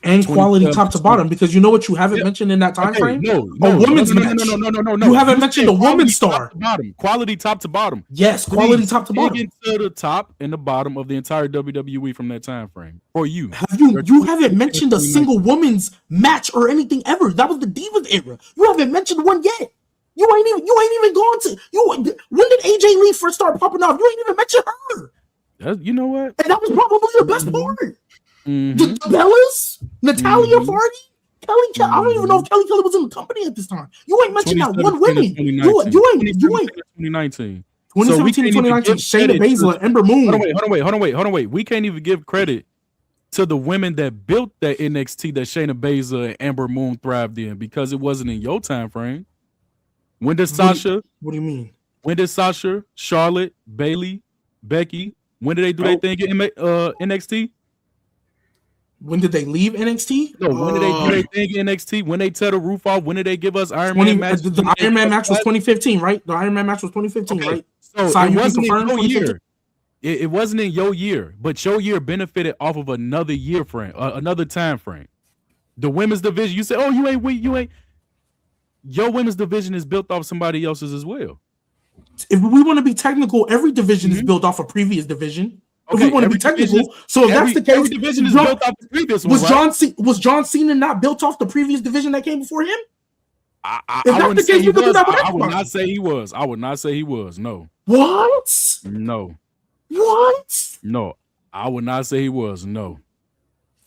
And quality top to bottom, because you know what you haven't mentioned in that time frame? No. Women's match. No. You haven't mentioned the women's star. Quality top to bottom. Yes, quality top to bottom. To the top and the bottom of the entire WWE from that time frame. For you. You haven't mentioned a single women's match or anything ever. That was the Divas era. You haven't mentioned one yet. You ain't even gone to when did AJ Lee first start popping off? You ain't even mentioned her. You know what? And that was probably the best part. The Bellas, Natalia Vardy, Kelly. I don't even know if Kelly was in the company at this time. You ain't mentioned that one women. You ain't. 2019. 2017 to 2019. Shayna Baszler, Ember Moon. Hold on, wait. We can't even give credit to the women that built that NXT that Shayna Baszler and Ember Moon thrived in because it wasn't in your time frame. When did Sasha? What do you mean? When did Sasha, Charlotte, Bayley, Becky? When did they do their thing in NXT? When did they leave NXT? No, when did they do their thing in NXT? When they tear the roof off? When did they give us Iron Man match? The Iron Man match was 2015, right? The Iron Man match was 2015, right? So it wasn't in your year. It wasn't in your year, but your year benefited off of another year frame, another time frame. The women's division, you say, oh, you ain't. Your women's division is built off somebody else's as well. If we want to be technical, every division is built off a previous division. If we want to be technical, so if that's the case, every division is built off the previous one. Was John Cena not built off the previous division that came before him? I would not say he was. I would not say he was. No. What? No. What? No. I would not say he was. No.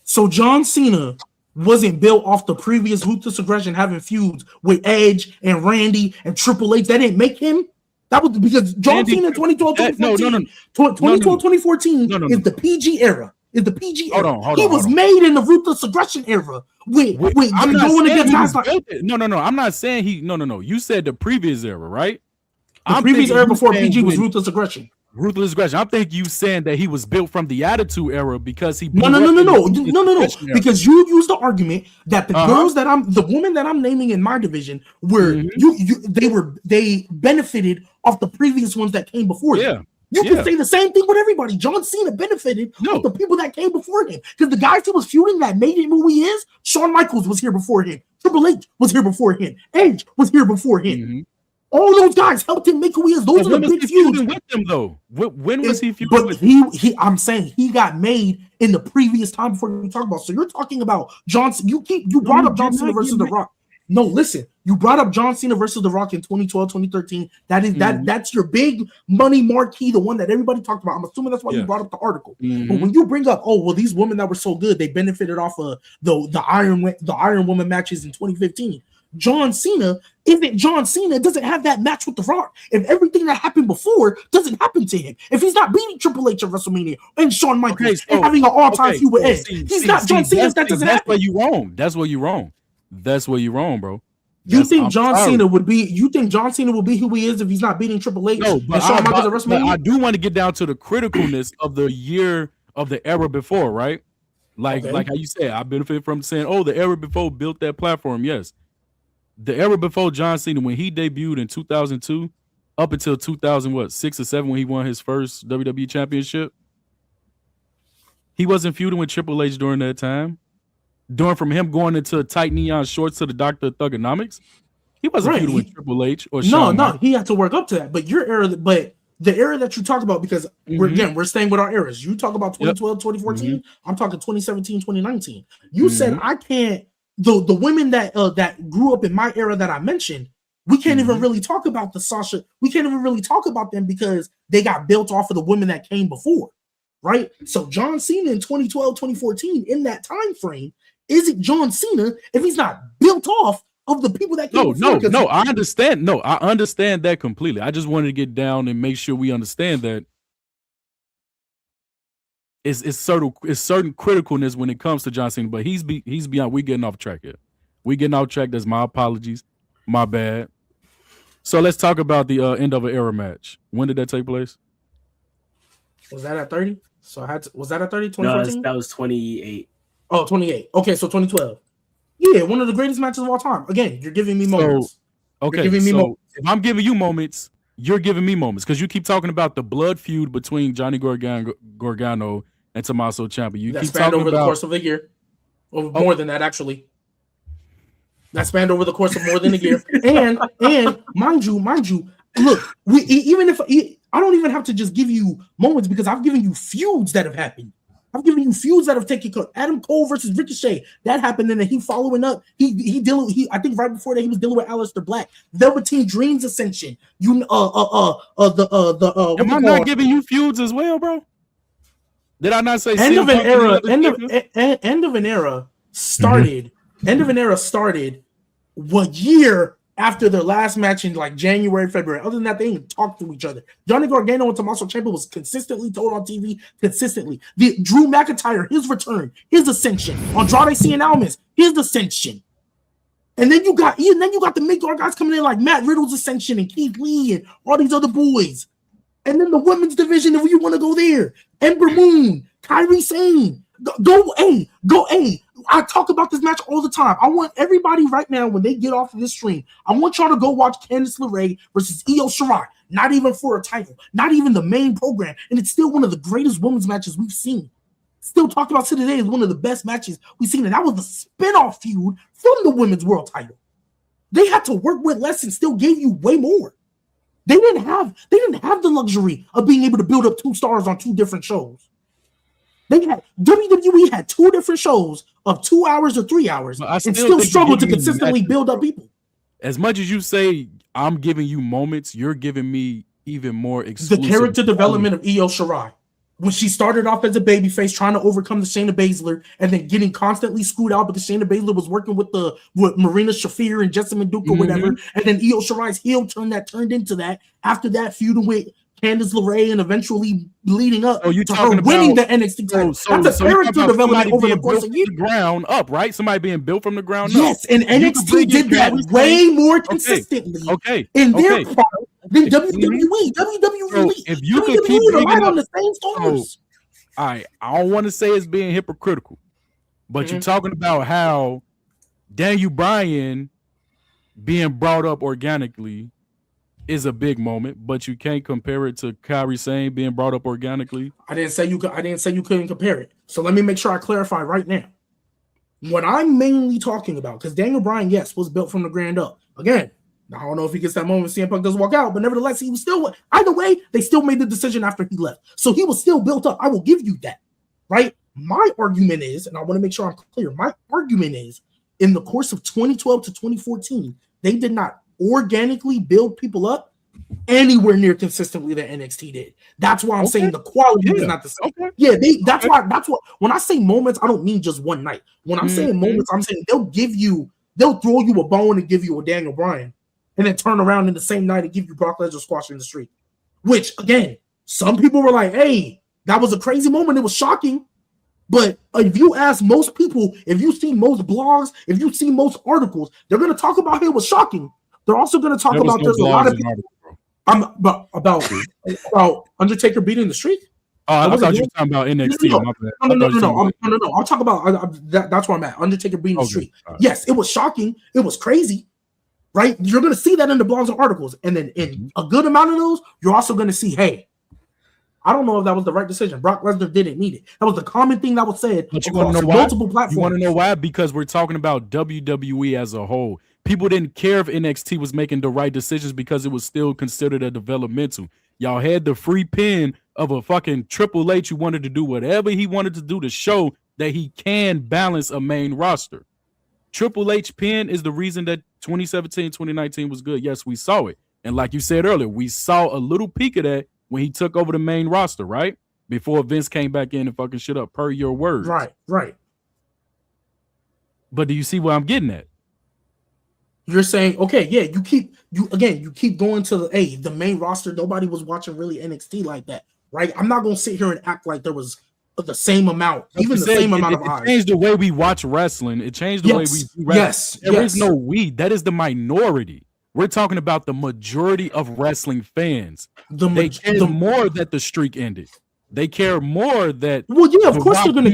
So John Cena wasn't built off the previous Ruthless Aggression having feuds with Edge and Randy and Triple H. That didn't make him. That was because John Cena 2012-2014 is the PG era. Is the PG era. He was made in the Ruthless Aggression era. Wait, I'm not going against guys like No. I'm not saying he. No. You said the previous era, right? The previous era before PG was Ruthless Aggression. Ruthless Aggression. I think you saying that he was built from the Attitude Era because he. No. Because you used the argument that the girls the women that I'm naming in my division were they benefited off the previous ones that came before them. You can say the same thing with everybody. John Cena benefited off the people that came before him because the guys he was feuding that made him who he is. Shawn Michaels was here before him. Triple H was here before him. Edge was here before him. All those guys helped him make who he is. Those are the big feuds with them, though. When was he feuding with him? I'm saying he got made in the previous time before we talk about. So you're talking about Johnson. You brought up John Cena versus The Rock. No, listen. You brought up John Cena versus The Rock in 2012, 2013. That is that's your big money marquee, the one that everybody talked about. I'm assuming that's why you brought up the article. But when you bring up, these women that were so good, they benefited off of the Iron Woman matches in 2015. John Cena doesn't have that match with The Rock. If everything that happened before doesn't happen to him, if he's not beating Triple H at WrestleMania and Shawn Michaels and having an all-time feud with Edge, he's not John Cena. That doesn't happen. That's where you wrong. That's where you're wrong, bro. You think John Cena would be who he is if he's not beating Triple H and Shawn Michaels at WrestleMania? I do want to get down to the criticalness of the year of the era before, right? Like how you said, I benefit from saying, oh, the era before built that platform. Yes. The era before John Cena, when he debuted in 2002, up until 2006 or 7 when he won his first WWE championship, he wasn't feuding with Triple H during that time. During from him going into tight neon shorts to the Dr. Thugonomics, he wasn't feuding with Triple H or Shawn Michaels. He had to work up to that. But your era, the era that you talked about, because we're staying with our eras. You talk about 2012, 2014. I'm talking 2017, 2019. You said I can't. The women that grew up in my era that I mentioned, we can't even really talk about the Sasha. We can't even really talk about them because they got built off of the women that came before, right? So John Cena in 2012, 2014, in that time frame, is it John Cena if he's not built off of the people that came before? No, I understand. No, I understand that completely. I just wanted to get down and make sure we understand that it's certain criticalness when it comes to John Cena, but he's beyond. We getting off track here. We getting off track. That's my apologies. My bad. So let's talk about the end of an era match. When did that take place? Was that at 30? So was that at 30? 2014? No, that was 28. Oh, 28. Okay, so 2012. Yeah, one of the greatest matches of all time. Again, you're giving me moments. Okay, so if I'm giving you moments, you're giving me moments because you keep talking about the blood feud between Johnny Gargano and Tommaso Ciampa. You keep spanned over the course of a year. Or more than that, actually. That spanned over the course of more than a year. And mind you, look, even if I don't even have to just give you moments because I've given you feuds that have happened. I've given you feuds that have taken place. Adam Cole versus Ricochet, that happened, and then he following up. I think right before that he was dealing with Aleister Black. Velveteen Dreams Ascension. Am I not giving you feuds as well, bro? Did I not say end of an era? End of an era started. End of an era started. What year after their last match in like January, February? Other than that, they didn't talk to each other. Johnny Gargano and Tommaso Ciampa was consistently told on TV. Consistently, the Drew McIntyre, his return, his ascension. Andrade Cien Almas, his ascension. And then you got the mid-card guys coming in like Matt Riddle's ascension and Keith Lee and all these other boys. And then the women's division, if you want to go there, Ember Moon, Kairi Sane, go A. I talk about this match all the time. I want everybody right now, when they get off of this stream, I want y'all to go watch Candice LeRae versus Io Shirai. Not even for a title, not even the main program. And it's still one of the greatest women's matches we've seen. Still talked about today as one of the best matches we've seen. And that was the spin-off feud from the women's world title. They had to work with less and still gave you way more. They didn't have the luxury of being able to build up 2 stars on 2 different shows. WWE had 2 different shows of 2 hours or 3 hours and still struggled to consistently build up people. As much as you say I'm giving you moments, you're giving me even more exclusive. The character development of Io Shirai. When she started off as a babyface trying to overcome the Shayna Baszler and then getting constantly screwed out because Shayna Baszler was working with Marina Shafir and Jessamine Duke or whatever. And then Io Shirai's heel turn that turned into that. After that, feuding with Candice LeRae and eventually leading up to her winning the NXT title. That's a character development over the course of years. Ground up, right? Somebody being built from the ground up. Yes, and NXT did that way more consistently in their part than WWE. If you could keep bringing up the same stars. All right, I don't want to say it's being hypocritical, but you're talking about how Daniel Bryan being brought up organically is a big moment, but you can't compare it to Kairi Sane being brought up organically. I didn't say you couldn't compare it. So let me make sure I clarify right now. What I'm mainly talking about, because Daniel Bryan, yes, was built from the ground up. Again, I don't know if he gets that moment CM Punk doesn't walk out, but nevertheless, he was still, either way, they still made the decision after he left. So he was still built up. I will give you that, right? My argument is, and I want to make sure I'm clear, my argument is, in the course of 2012 to 2014, they did not organically build people up anywhere near consistently that NXT did. That's why I'm saying the quality is not the same. Yeah, that's why when I say moments, I don't mean just one night. When I'm saying moments, I'm saying they'll throw you a bone and give you a Daniel Bryan, and then turn around in the same night and give you Brock Lesnar squashing the street. Which again, some people were like, "Hey, that was a crazy moment. It was shocking." But if you ask most people, if you see most blogs, if you see most articles, they're going to talk about it was shocking. They're also going to talk about there's a lot of people about Undertaker beating the streak. Oh, I thought you were talking about NXT. No. I'll talk about that's where I'm at. Undertaker beating the streak. Right. Yes, it was shocking. It was crazy. Right? You're going to see that in the blogs and articles. And then in a good amount of those, you're also going to see, hey, I don't know if that was the right decision. Brock Lesnar didn't need it. That was the common thing that was said across multiple platforms. You want to know why? Because we're talking about WWE as a whole. People didn't care if NXT was making the right decisions because it was still considered a developmental. Y'all had the free pin of a fucking Triple H who wanted to do whatever he wanted to do to show that he can balance a main roster. Triple H pin is the reason that 2017, 2019 was good. Yes, we saw it. And like you said earlier, we saw a little peek of that when he took over the main roster, right? Before Vince came back in and fucking shit up, per your words. Right. But do you see what I'm getting at? You're saying, okay, yeah, you keep going to the main roster. Nobody was watching really NXT like that, right? I'm not gonna sit here and act like there was the same amount, same amount of eyes. It changed the way we watch wrestling. It changed the way we do wrestling. There is no we. That is the minority. We're talking about the majority of wrestling fans. They care more that the streak ended. They care more that. Well, yeah, of course they're gonna.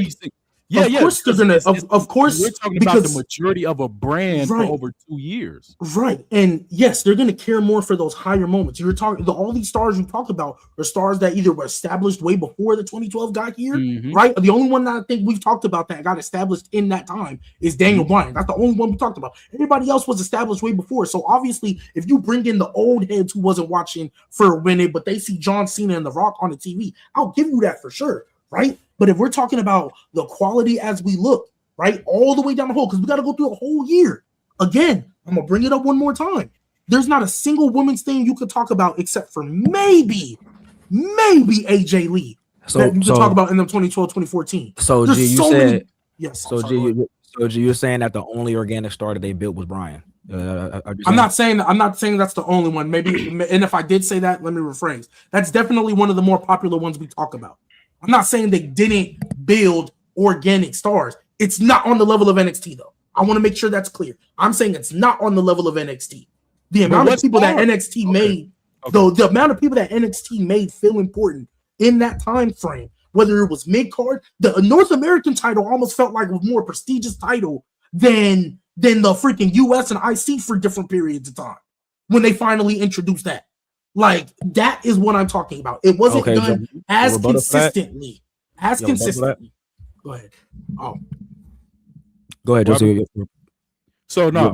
Of course they're gonna. Of course, we're talking about the majority of a brand for over 2 years. Right, and yes, they're gonna care more for those higher moments. You're talking all these stars you talk about are stars that either were established way before the 2012 got here, right? The only one that I think we've talked about that got established in that time is Daniel Bryan. That's the only one we talked about. Everybody else was established way before. So obviously, if you bring in the old heads who wasn't watching for a minute, but they see John Cena and The Rock on the TV, I'll give you that for sure, right? But if we're talking about the quality as we look, right, all the way down the hole, because we got to go through a whole year. Again, I'm going to bring it up one more time. There's not a single women's thing you could talk about except for maybe AJ Lee that you could talk about in the 2012, 2014. So, G, you said, yes. So, G, you're saying that the only organic star that they built was Bryan. I'm not saying that's the only one. Maybe, and if I did say that, let me rephrase. That's definitely one of the more popular ones we talk about. I'm not saying they didn't build organic stars. It's not on the level of NXT, though. I want to make sure that's clear. I'm saying it's not on the level of NXT. The amount of people that NXT made, though, the amount of people that NXT made feel important in that time frame, whether it was mid-card, the North American title almost felt like a more prestigious title than the freaking US and IC for different periods of time when they finally introduced that. Like, that is what I'm talking about. It wasn't done as consistently. Go ahead. Go ahead, Josie. So, no.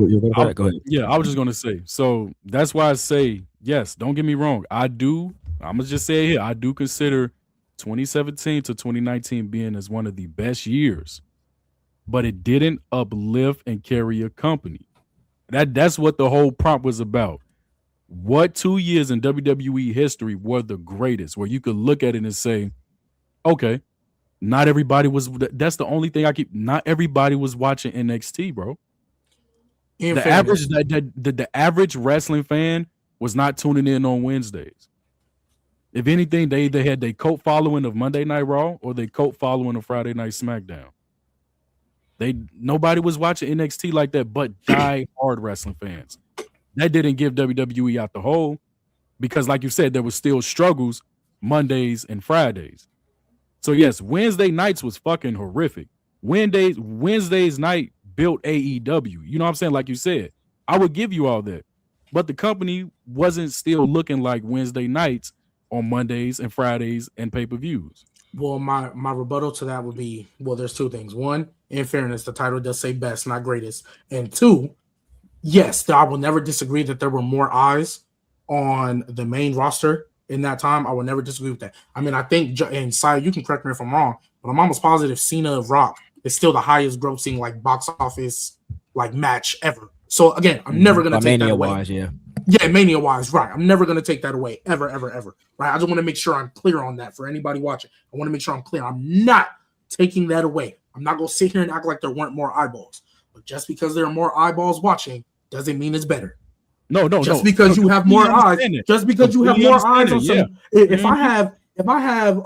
Go ahead. Yeah, I was just going to say. So, that's why I say, yes, don't get me wrong. I'm going to just say it here. I do consider 2017 to 2019 being as one of the best years. But it didn't uplift and carry a company. That's what the whole prompt was about. What 2 years in WWE history were the greatest, where you could look at it and say, okay, not everybody was. That's the only thing not everybody was watching NXT, bro. The average wrestling fan was not tuning in on Wednesdays. If anything, they either had their cult following of Monday Night Raw or their cult following of Friday Night SmackDown. Nobody was watching NXT like that, but die-hard wrestling fans. That didn't give WWE out the hole because, like you said, there was still struggles Mondays and Fridays. So, yes, Wednesday nights was fucking horrific. Wednesday's night built AEW. You know what I'm saying? Like you said, I would give you all that. But the company wasn't still looking like Wednesday nights on Mondays and Fridays and pay-per-views. Well, my rebuttal to that would be, well, there's two things. One, in fairness, the title does say best, not greatest. And two, yes, I will never disagree that there were more eyes on the main roster in that time. I will never disagree with that. I mean, I think, and Siah, you can correct me if I'm wrong, but I'm almost positive Cena of Rock is still the highest grossing like box office like match ever. So again, I'm never gonna take that away. Yeah, Mania wise, right. I'm never gonna take that away, ever. Right. I just want to make sure I'm clear on that for anybody watching. I want to make sure I'm clear. I'm not taking that away. I'm not gonna sit here and act like there weren't more eyeballs. But just because there are more eyeballs watching doesn't mean it's better. No. Just because you have more eyes. Just because you have more eyes on some. If I have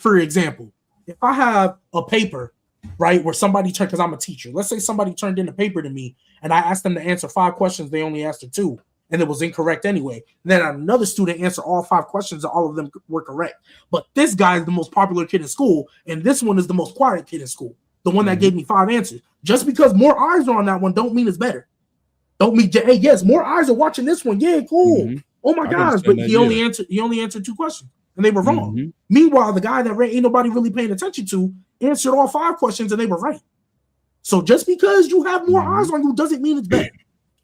for example, if I have a paper, right, where somebody turned, because I'm a teacher. Let's say somebody turned in a paper to me and I asked them to answer 5 questions. They only answered 2. and it was incorrect anyway. Then another student answered all 5 questions, and all of them were correct. But this guy is the most popular kid in school, and this one is the most quiet kid in school. The one that gave me 5 answers. Just because more eyes are on that one, don't mean it's better. Don't mean, hey, yes, more eyes are watching this one. Yeah, cool. Oh my gosh, but he only answered 2 questions, and they were wrong. Meanwhile, the guy that ain't nobody really paying attention to answered all 5 questions, and they were right. So just because you have more eyes on you doesn't mean it's better.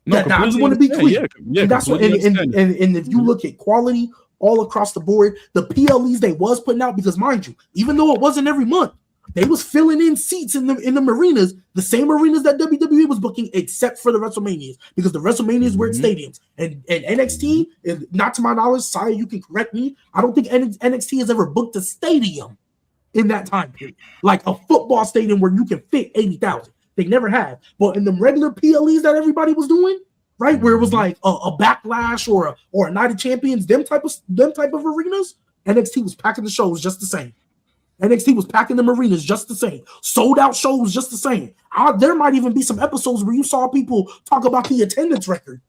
No, I just want to be clear. Yeah, and that's what, and if you look at quality all across the board, the PLEs they was putting out, because mind you, even though it wasn't every month, they was filling in seats in the arenas, the same arenas that WWE was booking, except for the WrestleManias, because the WrestleManias were at stadiums. And NXT, not to my knowledge, Siah, you can correct me, I don't think NXT has ever booked a stadium in that time period, like a football stadium where you can fit 80,000. They never have. But in the regular PLEs that everybody was doing, right, where it was like a Backlash or a Night of Champions, them type of arenas, NXT was packing the shows just the same. NXT was packing them arenas just the same. Sold out shows just the same. There might even be some episodes where you saw people talk about the attendance record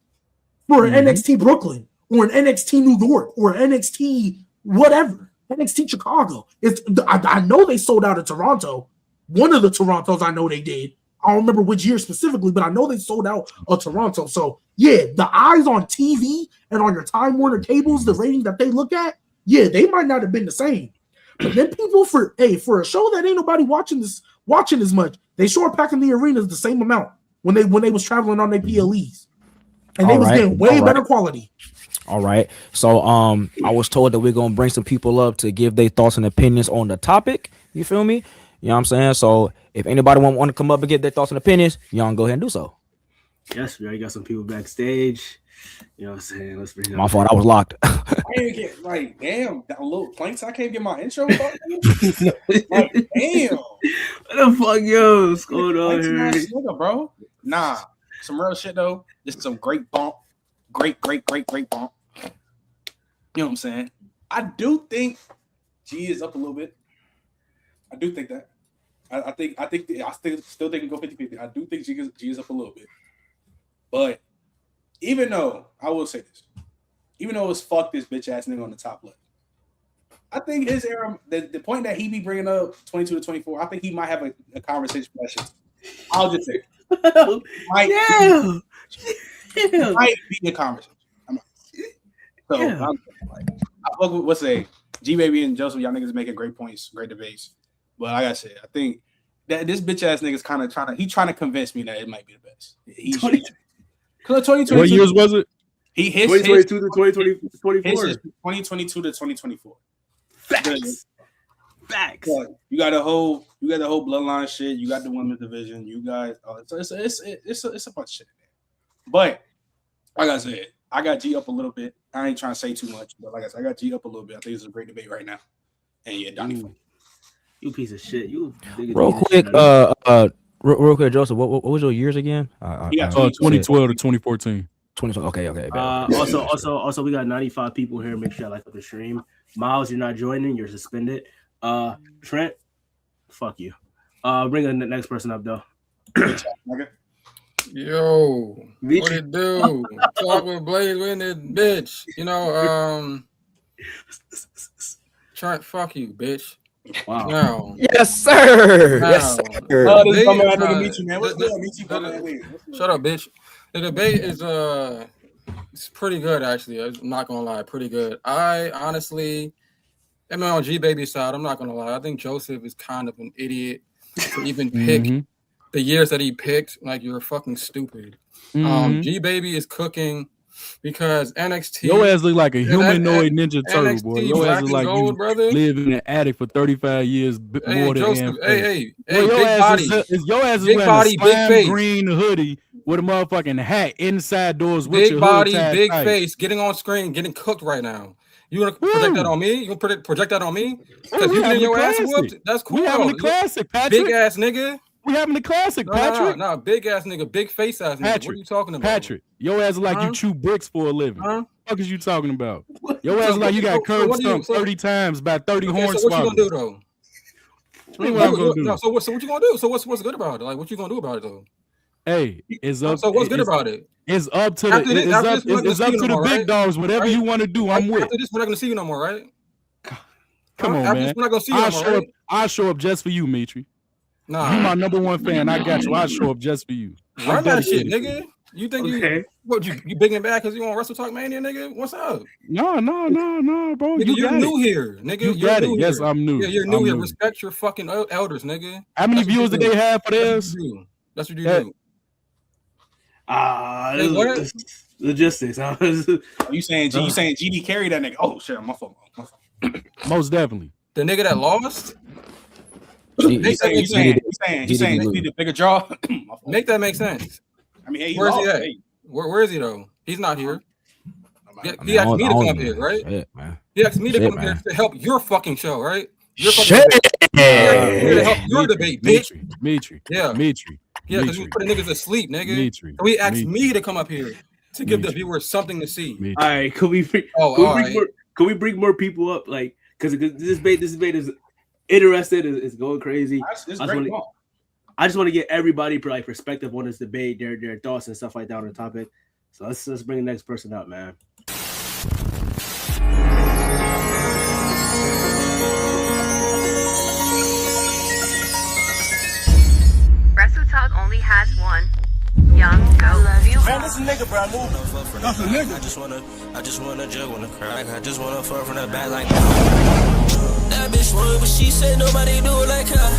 for an NXT Brooklyn or an NXT New York or NXT whatever. NXT Chicago. I know they sold out at Toronto. One of the Torontos I know they did. I don't remember which year specifically, but I know they sold out of Toronto. So yeah, the eyes on TV and on your Time Warner cables, the rating that they look at, yeah, they might not have been the same. But then people for a show that ain't nobody watching as much, they sure packing the arenas the same amount when they was traveling on their PLEs. And they was getting way better quality. All right. So I was told that we're gonna bring some people up to give their thoughts and opinions on the topic. You feel me? You know what I'm saying? So if anybody want to come up and get their thoughts and opinions, y'all go ahead and do so. Yes, we already got some people backstage. You know what I'm saying? Let's bring my fault. I was locked. I didn't get like damn that little planks. I can't get my intro. Like, damn. What the fuck, yo? What's going on here? Nigga, bro. Nah, some real shit though. This is some great bump. Great bump. You know what I'm saying? I do think G is up a little bit. I do think that. I still think go 50-50. I do think G is up a little bit. But even though, I will say this, even though it's fuck this bitch ass nigga on the top left, I think his era, the point that he be bringing up 22 to 24, I think he might have a conversation question. I'll just say, might be a conversation. I fuck with what's say Gbaby and Joseph, y'all niggas making great points, great debates. But like I said, I think that this bitch ass nigga's kind of trying to convince me that it might be the best. He should. 2022. What years was it? He his 2022 to 2024. 2022 to 2024. Facts. You got the whole bloodline shit. You got the women's division. You guys, it's a bunch of shit. But like I said, I got G up a little bit. I ain't trying to say too much, but like I said, I got G up a little bit. I think it's a great debate right now. And yeah, Donney. You piece of shit. You real quick, real quick, Joseph. What was your years again? 2012 to 2014. 2012. Okay. Also, we got 95 people here. Make sure I like up the stream. Miles, you're not joining. You're suspended. Trent, fuck you. Bring the next person up though. Yo, what it do? Talk with Blaze with this bitch. You know, Trent, fuck you, bitch. Wow. No. Yes, sir. No. Yes, sir. This is coming out of Mitry, man. What's good, Mitry? Shut up, bitch. The debate is it's pretty good actually. I'm not gonna lie, pretty good. I honestly am on Gbaby's side. I'm not gonna lie. I think Joseph is kind of an idiot to even pick the years that he picked. Like, you're fucking stupid. Gbaby is cooking because NXT. Your ass look like a humanoid Ninja Turtle, boy. Your ass look like gold, you brother. live in an attic for 35 years more than Joseph, hey, your big ass body. your ass is Big wearing body, a slime big face. green hoodie with a motherfucking hat inside doors with Big your body, hood tied big tight. face, getting on screen, getting cooked right now. You want to project that on me? You want to project that on me? Because we you having getting your the ass classic. whooped? That's cool. We having the classic, Patrick. Big ass nigga. We having the classic, Patrick. Nah, big ass nigga, big face ass nigga. Patrick, what are you talking about? Patrick, your ass is like you chew bricks for a living. What the fuck is you talking about? Your ass is like you got curb stomped 30 times by 30 horn so what you gonna do though? What I'm gonna do? So what you gonna do? So what's good about it? Like, what you gonna do about it though? Hey, it's up. So what's good about it? It's up to the After this, after this, we're not it's gonna up see to you no the more, big right? dogs. Whatever Right? you want to do, I'm with. After this, we're not gonna see you no more, right? Come on, After man. this, we're not gonna see you no more, right? I'll show up just for you, Mitry. Nah. You my number one fan. I got you. I'll show up just for you. Run that shit, dedicated to nigga. you. You think you big and bad because you on WrestleTokMania, nigga? What's up? No, bro. Nigga, You you're got new it. here, nigga. You You're got new it. Yes, here. I'm new. Yeah, you're new I'm here. new. Respect your fucking elders, nigga. How many That's what views you did do. they have for this? That's what you do. What? Logistics. You saying GD carried that nigga? Oh shit, my fault. Most definitely. The nigga that lost. You saying you need a bigger draw? Make that make sense. I mean, hey, where's he lost, at? hey. Where is he though? He's not here. He asked me to come up here, right? Shit, man. He asked me to Shit, come here man. to help your fucking show, right? Your fucking Shit. debate. Here to help your debate, bitch. Mitry. Yeah. Mitry. Yeah, because you put niggas to sleep, nigga. Mitry. So he asked me to come up here to give the viewers something to see. All right, can we bring more people up? Like, because this debate is interested, is going crazy. I just want to get everybody like perspective on this debate, their thoughts and stuff like that on the topic. So let's bring the next person up, man. WrestleTalk only has one. Young, I love you. Man, this a nigga, bro. Move. That's a nigga. I just wanna jug on the crack. I just wanna fuck from the back like that bitch run, but she said nobody do it like her.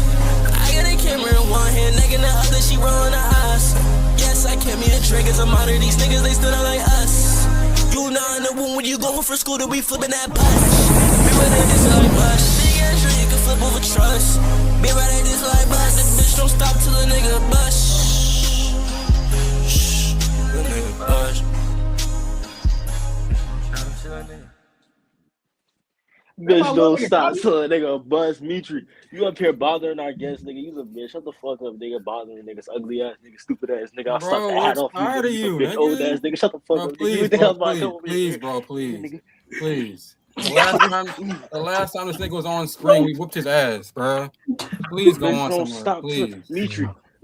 I got a camera in one hand, neck in the other, she rolling her eyes. Yes, I kept me the triggers. I'm out of these niggas, they stood out like us. You not in the womb when you going for school to be flipping that bus. Be right at this like bus. Big ass sure you can flip over trust. Be right at this like bus. The bitch don't stop till a nigga bust. Bitch, don't stop till a nigga buzz. Mitry, you up here bothering our guests, nigga. You a bitch. Shut the fuck up, nigga. Bothering niggas, ugly ass nigga, stupid ass nigga. I'll stop the hat off you. Tired of you, bitch, old ass nigga. Shut the fuck up, please, nigga. Please, bro, please. The last time this nigga was on screen, we whooped his ass, bro. Please go on somewhere, stop please.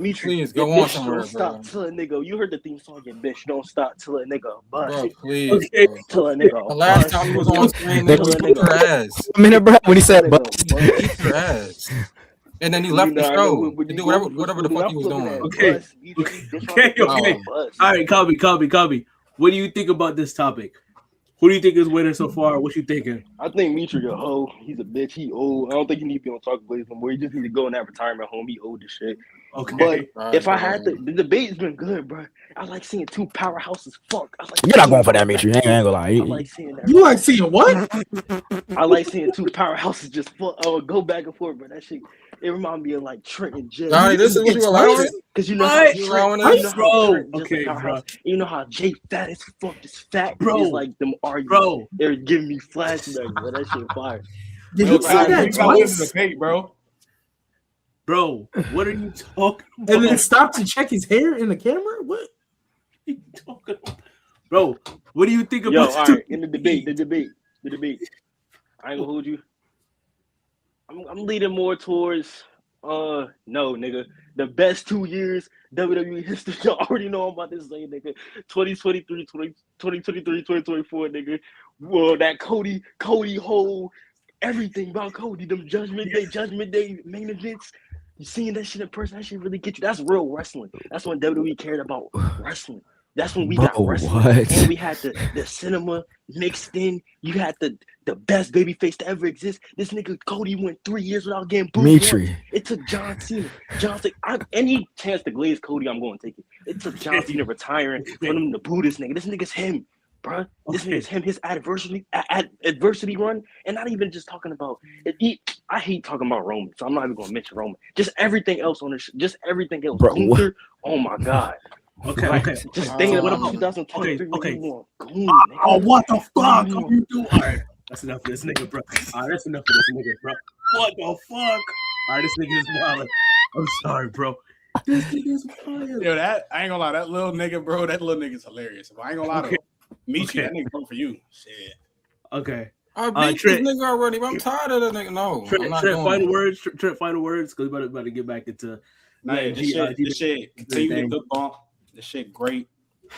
Mitry, please go on somewhere, don't stop till a nigga. You heard the theme song, yeah, bitch. Don't stop till a nigga bust. Bro, please. Till a nigga. The last time he was on screen, nigga was whooped her ass. I mean, bro, when he said bust. Whooped her ass. And then he left the show to do whatever the fuck he was doing. Okay. All right, Kaiibe. What do you think about this topic? Who do you think is winning so far? What you thinking? I think Mitry a hoe. He's a bitch. He old. I don't think he need to be on Talk Blaze no more. He just need to go in that retirement home. He old as shit. Okay. But if I had to, the debate's been good, bro. I like seeing two powerhouses fuck. You're not going for that, Mitry. I ain't gonna lie. I like seeing that. You like seeing what? I like seeing two powerhouses just fuck. Oh, go back and forth, bro. That shit. It reminds me of like Trent and Jay. All right, this is what you allowing? Because you know how Trent, bro. You know how Jay fat as fuck, just fat, bro. Is like them arguments. Bro, they're giving me flashbacks, bro. That shit fire. Did you see that twice? Bro, what are you talking about? And then stop to check his hair in the camera? What? What are you talking about? Bro, what do you think about all right, in the debate. I ain't gonna hold you. I'm leaning more towards no, nigga. The best 2 years WWE history. Y'all already know I'm about to say, nigga. 2023, 2024, nigga. Well, that Cody whole everything about Cody, them Judgment Day main events. You seeing that shit in person, that shit really get you. That's real wrestling. That's when WWE cared about wrestling. That's when we got wrestling. What? And we had the cinema mixed in. You had the best babyface to ever exist. This nigga Cody went 3 years without getting booed. Mitry. It took John Cena. Any chance to glaze Cody, I'm going to take it. It took John Cena retiring for them to boo this nigga. This nigga's him, bro. This nigga's him. His adversity run, and not even just talking about it. I hate talking about Roman, so I'm not even going to mention Roman. Just everything else on this. Just everything else. Bro, Gunther, oh my god. Okay. Just thinking about 2023. Okay. Oh, what the fuck? What you doing? All right, that's enough for this nigga, bro. All right, that's enough for this nigga, bro. What the fuck? All right, this nigga is wild. I'm sorry, bro. This nigga is wild. Yo, I ain't gonna lie, that little nigga, bro, that little nigga's hilarious. But I ain't gonna lie to him. Mitry, that nigga come for you. Shit. Okay. I beat this nigga already, but I'm tired of that nigga. No, Trent, final words, because we're about to get back into Yeah, this shit continue to good bump. This shit great.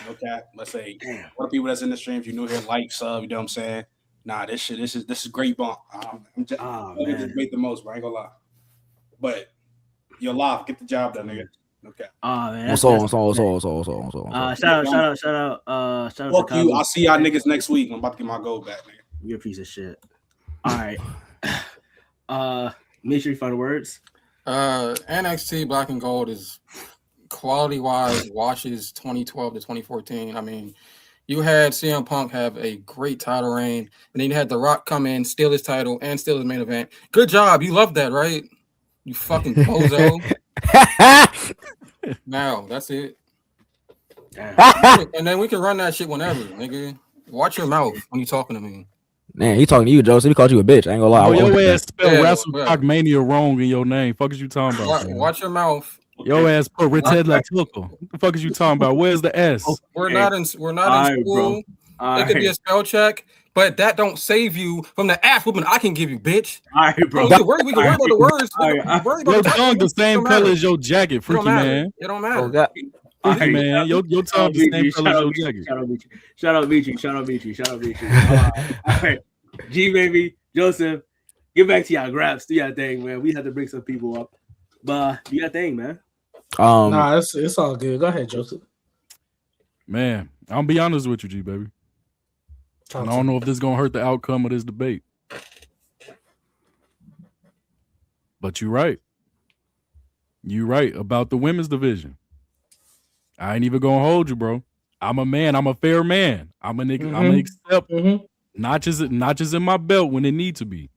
No cap. Let's say all the people that's in the stream, if you new here, like, sub, you know what I'm saying? Nah, this is great bump. I'm just great the most, bro. I ain't gonna lie. But you're live. Get the job done, nigga. Okay. Oh man. Shout out. Fuck you. I'll see y'all niggas next week. I'm about to get my gold back, nigga. You're a piece of shit. All right. Mitry, final words. NXT Black and Gold is quality wise watches 2012 to 2014. I mean, you had CM Punk have a great title reign, and then you had The Rock come in, steal his title, and steal his main event. Good job. You love that, right? You fucking bozo. Now, that's it. And then we can run that shit whenever, nigga. Watch your mouth when you talking to me. Man, he talking to you, Joseph. He called you a bitch. I ain't gonna lie. Your ass spelled WrestleTokMania wrong in your name. Fuck is you talking about? Watch your mouth. Your ass put Rited Latuko. What the fuck is you talking about? Where's the S? We're not in school. It could be a spell check, but that don't save you from the ass whooping I can give you, bitch. All right, bro. We can worry about the words. Your tongue the same color as your jacket, freaky man. It don't matter. Freaky man, your tongue the same color as your jacket. Shout out Mitry. All right, Gbaby, Joseph, get back to y'all graps. Do y'all thing, man. We had to bring some people up, but do y'all thing, man. Nah, it's all good. Go ahead, Joseph. Man, I'll be honest with you, Gbaby. I don't know if this is gonna hurt the outcome of this debate, but you're right. You're right about the women's division. I ain't even gonna hold you, bro. I'm a man. I'm a fair man. I'm a nigga. I'm gonna accept notches in my belt when it need to be.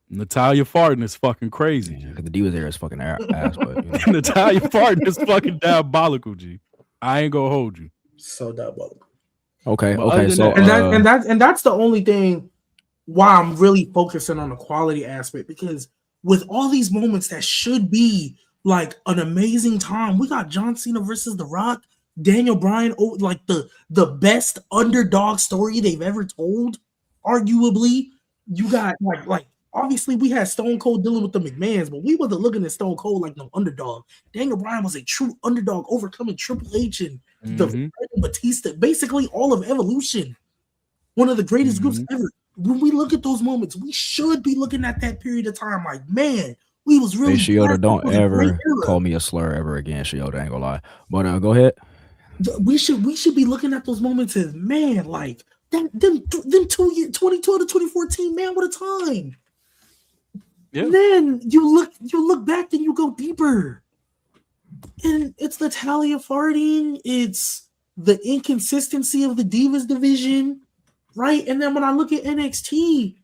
Natalia farting is fucking crazy. Yeah, the Divas era is fucking ass, but you know. Natalia farting is fucking diabolical, G. I ain't gonna hold you. So diabolical. Okay. So that's the only thing why I'm really focusing on the quality aspect, because with all these moments that should be like an amazing time, we got John Cena versus The Rock, Daniel Bryan, like the best underdog story they've ever told, arguably. You got like obviously we had Stone Cold dealing with the McMahons, but we wasn't looking at Stone Cold like no underdog. Daniel Bryan was a true underdog, overcoming Triple H and the Batista, basically all of Evolution. One of the greatest groups ever. When we look at those moments, we should be looking at that period of time like, man, we was really. Hey, Shiota, don't ever call me a slur ever again, Shiota. I ain't gonna lie. But go ahead. We should be looking at those moments as, man, like them 2 years, 22 to 2014, man, what a time. Yeah. And then you look back and you go deeper. And it's Natalia farting, it's the inconsistency of the Divas division, right? And then when I look at NXT,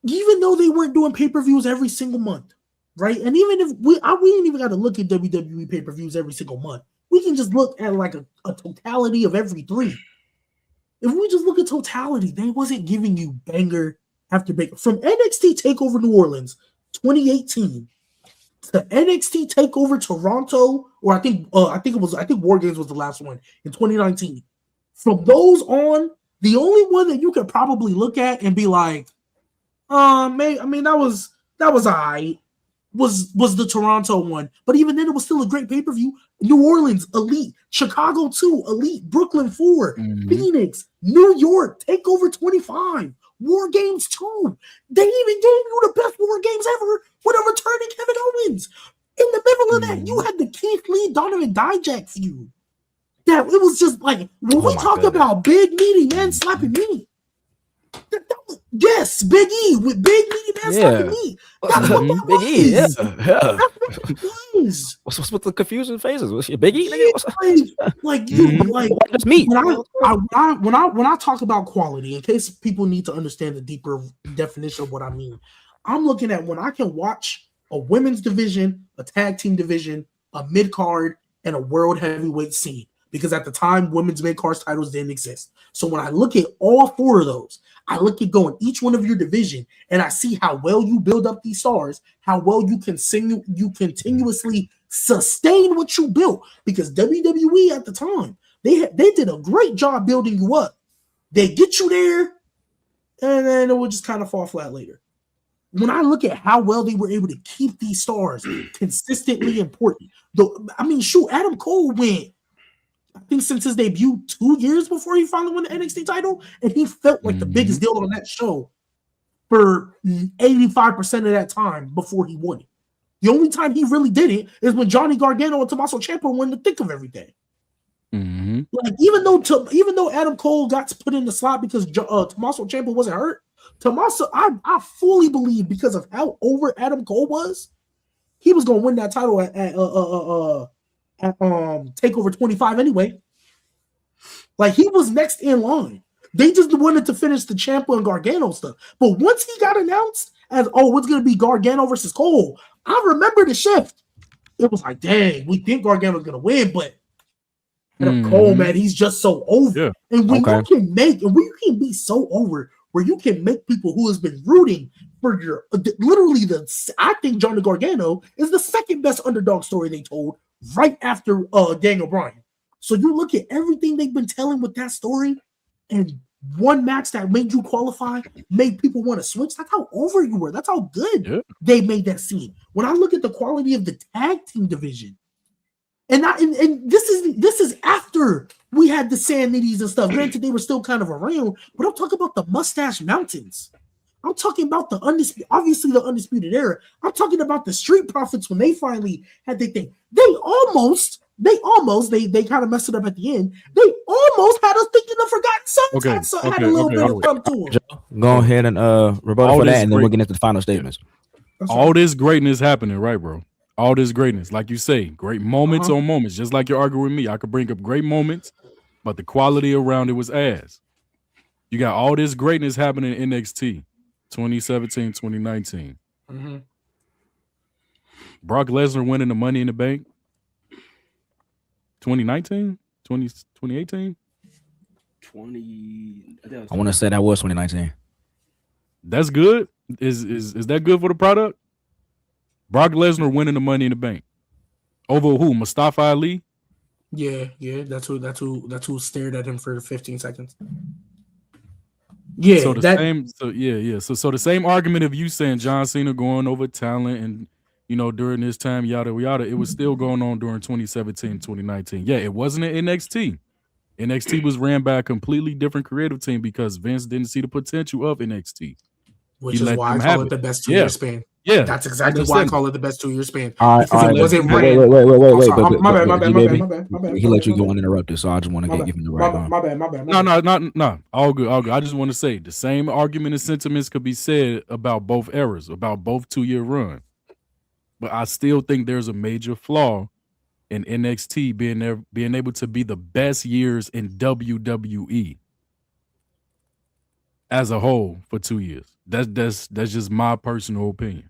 even though they weren't doing pay-per-views every single month, right? And even if we ain't even got to look at WWE pay-per-views every single month. We can just look at like a totality of every 3. If we just look at totality, they wasn't giving you banger after banger. From NXT TakeOver New Orleans 2018 to NXT TakeOver Toronto, or I think War Games was the last one in 2019. From those on, the only one that you could probably look at and be like, that was all right, was the Toronto one. But even then, it was still a great pay-per-view. New Orleans, elite. Chicago 2, elite. Brooklyn 4, Phoenix, New York, TakeOver 25, War Games 2. They even gave you the best War Games ever with a returning Kevin Owens. In the middle of that, you had the Keith Lee Donovan Dijak feud. That it was just like, when we talk about big meaty men slapping me. Yes, Big E with big meaty man slapping me. That's what that Big E, yeah. That's what it was. What's with the confusing faces? Was she Big E? Like just me. When I talk about quality, in case people need to understand the deeper definition of what I mean, I'm looking at when I can watch a women's division, a tag team division, a mid card, and a world heavyweight scene. Because at the time, women's mid card titles didn't exist. So when I look at all 4 of those, I look at going each one of your division, and I see how well you build up these stars, how well you continuously sustain what you built. Because WWE at the time, they did a great job building you up. They get you there, and then it would just kind of fall flat later. when I look at how well they were able to keep these stars consistently important, I mean, shoot, Adam Cole went, I think since his debut 2 years before he finally won the NXT title, and he felt like the biggest deal on that show for 85% of that time before he won it. The only time he really did it is when Johnny Gargano and Tommaso Ciampa were in the thick of everything. Like even though Adam Cole got put in the slot because Tommaso Ciampa wasn't hurt, I fully believe because of how over Adam Cole was, he was gonna win that title at Takeover 25 anyway. Like he was next in line. They just wanted to finish the Ciampa and Gargano stuff. But once he got announced as what's gonna be Gargano versus Cole, I remember the shift. It was like, dang, we think Gargano's gonna win, but Cole, man, he's just so over. Yeah. And when you can be so over where you can make people who has been rooting for your I think Johnny Gargano is the second best underdog story they told right after Daniel Bryan. So you look at everything they've been telling with that story, and one match that made you qualify made people want to switch. That's how over you were. That's how good they made that scene. When I look at the quality of the tag team division, and this is after we had the Sanities and stuff. Granted, they were still kind of around, but I'm talking about the Mustache Mountains. I'm talking about the Undisputed Era. I'm talking about the Street Profits when they finally had their thing. They kind of messed it up at the end. They almost had us thinking the Forgotten Sons had a little bit of fun to them. Go ahead and rebuttal for that, and then we'll get into the final statements. All this greatness happening, right, bro? All this greatness, like you say, great moments on moments. Just like you're arguing with me, I could bring up great moments, but the quality around it was ass. You got all this greatness happening in NXT 2017, 2019. Brock Lesnar winning the Money in the Bank 2019, 2018. I want to say that was 2019. That's good. Is that good for the product? Brock Lesnar winning the Money in the Bank over who? Mustafa Ali. Yeah, that's who stared at him for 15 seconds. Yeah, so the same argument of you saying John Cena going over talent and during this time yada yada, it was still going on during 2017, 2019. Yeah, it wasn't an NXT. NXT was ran by a completely different creative team because Vince didn't see the potential of NXT. Which is why I call it the best 2 year span. Yeah, that's exactly why I call it the best 2 year span. All right, because it wasn't ran. Wait. My bad. He let you go uninterrupted, so I just want to give him the right. My bad. No. All good. I just want to say the same argument and sentiments could be said about both eras, about both 2 year run. But I still think there's a major flaw in NXT being able to be the best years in WWE as a whole for 2 years. That's just my personal opinion.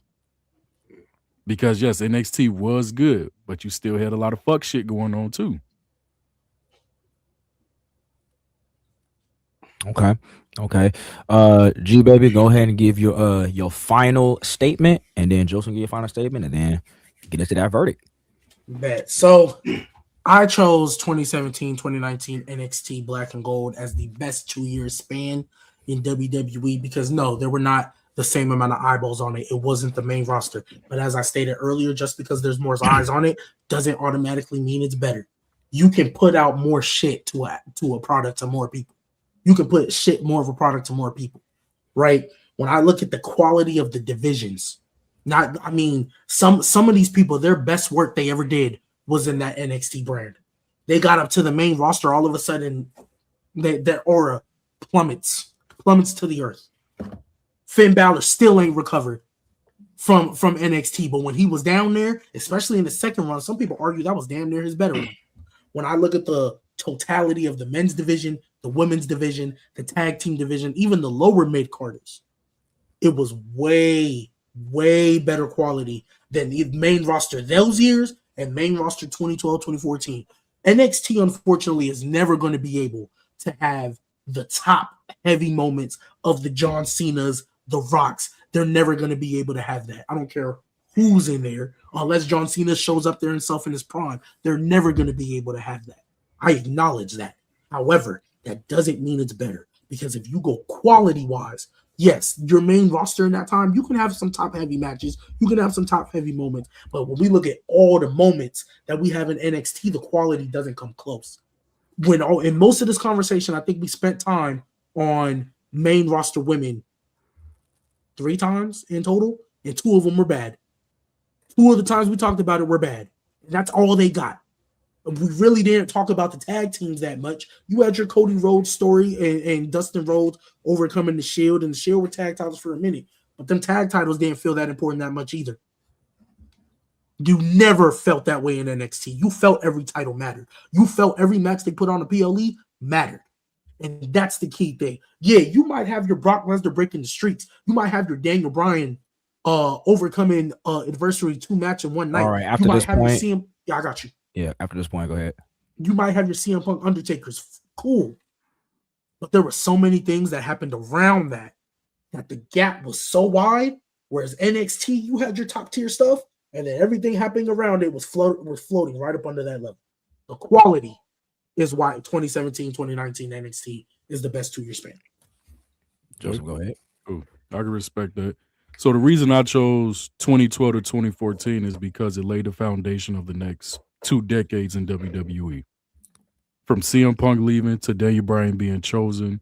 Because yes, NXT was good, but you still had a lot of fuck shit going on too. Okay. Gbaby, go ahead and give your final statement, and then Joseph give your final statement, and then get into that verdict. Bet. So I chose 2017, 2019 NXT Black and Gold as the best 2 year span in WWE because no, there were not the same amount of eyeballs on it. It wasn't the main roster. But as I stated earlier, just because there's more eyes on it doesn't automatically mean it's better. You can put out more shit to a product to more people. You can put more of a product to more people, right? When I look at the quality of the divisions, some of these people, their best work they ever did was in that NXT brand. They got up to the main roster, all of a sudden, their aura plummets to the earth. Finn Balor still ain't recovered from NXT, but when he was down there, especially in the second run, some people argue that was damn near his better one. When I look at the totality of the men's division, the women's division, the tag team division, even the lower mid-carders, it was way, way better quality than the main roster those years and main roster 2012, 2014. NXT, unfortunately, is never going to be able to have the top heavy moments of the John Cenas, the Rocks. They're never going to be able to have that. I don't care who's in there, unless John Cena shows up there himself in his prime. They're never going to be able to have that. I acknowledge that. However, that doesn't mean it's better, because if you go quality-wise, Yes, your main roster in that time, you can have some top heavy matches, you can have some top heavy moments, but when we look at all the moments that we have in NXT, the quality doesn't come close. In most of this conversation, I think we spent time on main roster women 3 times in total, and 2 of them were bad. 2 of the times we talked about it were bad. And that's all they got. We really didn't talk about the tag teams that much. You had your Cody Rhodes story and Dustin Rhodes overcoming the Shield, and the Shield were tag titles for a minute. But them tag titles didn't feel that important that much either. You never felt that way in NXT. You felt every title mattered. You felt every match they put on the PLE mattered. And that's the key thing. Yeah, you might have your Brock Lesnar breaking the streaks. You might have your Daniel Bryan overcoming adversary 2 match in one night. All right, after you might this have point, your CM. Yeah, I got you. Yeah, after this point, go ahead. You might have your CM Punk Undertakers. Cool. But there were so many things that happened around that the gap was so wide. Whereas NXT, you had your top tier stuff, and then everything happening around it was floating right up under that level. The quality is why 2017, 2019 NXT is the best 2-year span. Joseph, go ahead. Ooh, I can respect that. So the reason I chose 2012 to 2014 is because it laid the foundation of the next 2 decades in WWE. From CM Punk leaving to Daniel Bryan being chosen,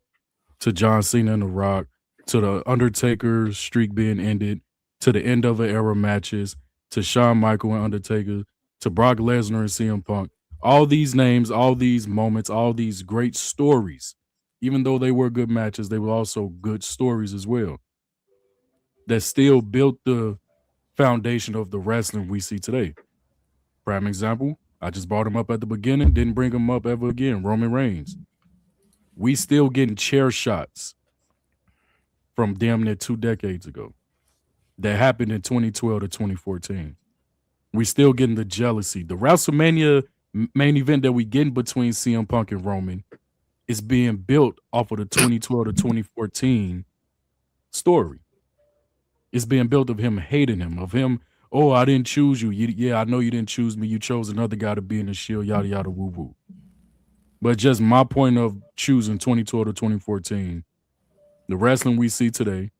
to John Cena and The Rock, to the Undertaker streak being ended, to the end of an era matches, to Shawn Michaels and Undertaker, to Brock Lesnar and CM Punk. All these names, all these moments, all these great stories, even though they were good matches, they were also good stories as well, that still built the foundation of the wrestling we see today. Prime example, I just brought him up at the beginning, didn't bring him up ever again, Roman Reigns. We still getting chair shots from damn near 2 decades ago that happened in 2012 to 2014. We still getting the jealousy. The WrestleMania main event that we getting between CM Punk and Roman is being built off of the 2012 to 2014 story. It's being built of him hating him, of him, oh, I didn't choose you. Yeah, I know you didn't choose me. You chose another guy to be in the Shield, yada, yada, woo, woo. But just my point of choosing 2012 to 2014, the wrestling we see today,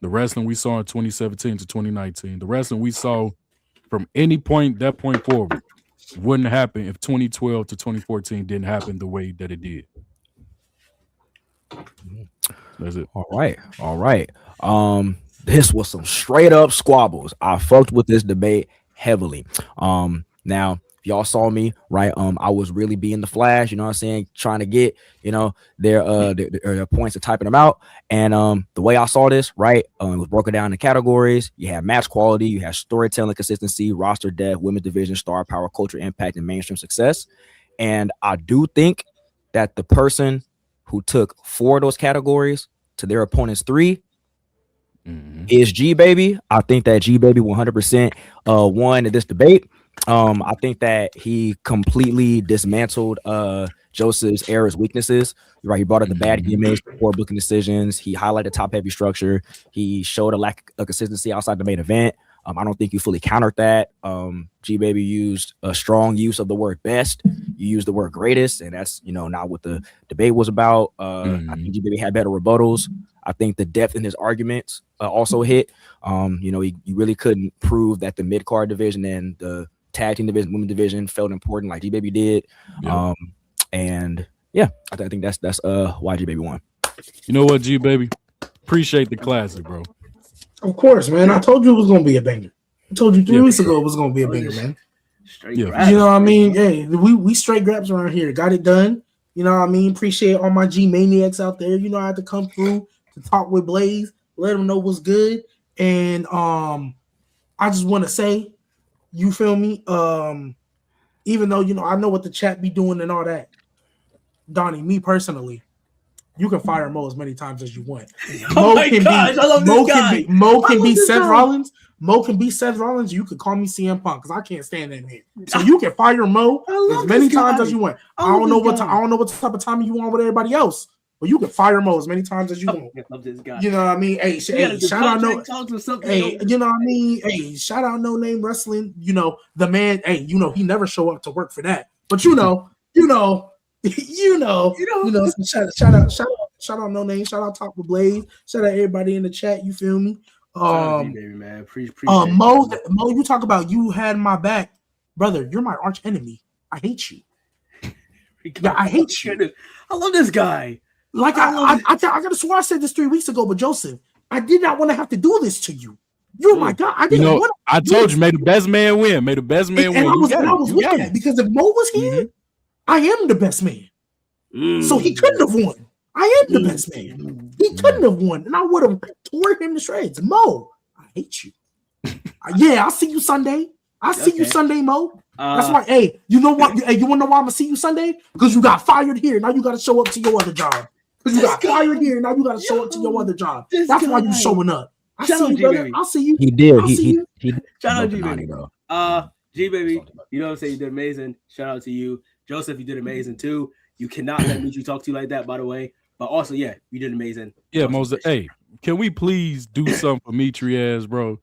the wrestling we saw in 2017 to 2019, the wrestling we saw from any point, that point forward, wouldn't happen if 2012 to 2014 didn't happen the way that it did. That's it. All right. This was some straight up squabbles. I fucked with this debate heavily. Now, if y'all saw me, right, I was really being the Flash, you know what I'm saying, trying to get, their points and typing them out. And the way I saw this, right, it was broken down in categories. You have match quality, you have storytelling consistency, roster depth, women's division, star power, culture impact, and mainstream success. And I do think that the person who took 4 of those categories to their opponent's 3 is Gbaby. I think that Gbaby 100% won in this debate. I think that he completely dismantled Joseph's era's weaknesses. Right, he brought up the bad gimmicks, poor booking decisions. He highlighted top heavy structure. He showed a lack of consistency outside the main event. I don't think you fully countered that. Gbaby used a strong use of the word best. You used the word greatest, and that's not what the debate was about. I think Gbaby had better rebuttals. I think the depth in his arguments also hit. He really couldn't prove that the mid card division and the tag team division, women's division felt important like Gbaby did. Yeah. I think that's why Gbaby won. You know what, Gbaby? Appreciate the classic, bro. Of course, man. I told you it was gonna be a banger. I told you 3 weeks ago it was gonna be a banger, man. Straight You know what I mean? Hey, we straight grabs around here. Got it done. You know what I mean? Appreciate all my G maniacs out there. I had to come through to talk with Blaze, let them know what's good. And I just want to say, you feel me? Even though I know what the chat be doing and all that, Donney, me personally, you can fire Mo as many times as you want. Mo can be Seth Rollins. Mo can be Seth Rollins. You could call me CM Punk because I can't stand that man. So you can fire Mo as many times as you want. I don't know what type of timing you want with everybody else, but you can fire Mo as many times as you want. Love this guy. You know what I mean? Hey, shout out No. Hey, you know what I mean? Hey, shout out No Name Wrestling. The man. Hey, he never show up to work for that. But shout out. Shout out No Name. Shout out Top of Blaze. Shout out everybody in the chat. You feel me? Baby, man. Appreciate Mo, you talk about you had my back, brother. You're my arch enemy. I hate you. Yeah, I hate you. I love this guy. Like I could have sworn I said this 3 weeks ago, but Joseph, I did not want to have to do this to you. You're my God. I didn't want to. I told you, may the best man win. May the best man win. And I was with that because if Mo was here, I am the best man. So he couldn't have won. I am the best man. He couldn't have won, and I would have torn him to shreds. Mo, I hate you. Yeah, I'll see you Sunday. I'll see you Sunday, Mo. That's why. Hey, you know what? Hey, you want to know why I'm gonna see you Sunday? Because you got fired here. Now you got to show up to your other job. Because you got fired here. Now you got to show up to your other job. That's why you showing up. I see you, brother. I'll see you. He did. He Shout out Gbaby. Gbaby, you know what I'm saying? You did amazing. Shout out to you. Joseph, you did amazing too. You cannot let Mitry talk to you like that, by the way. But also, yeah, you did amazing. Yeah, Moses. Hey, can we please do something for Mitry ass, bro?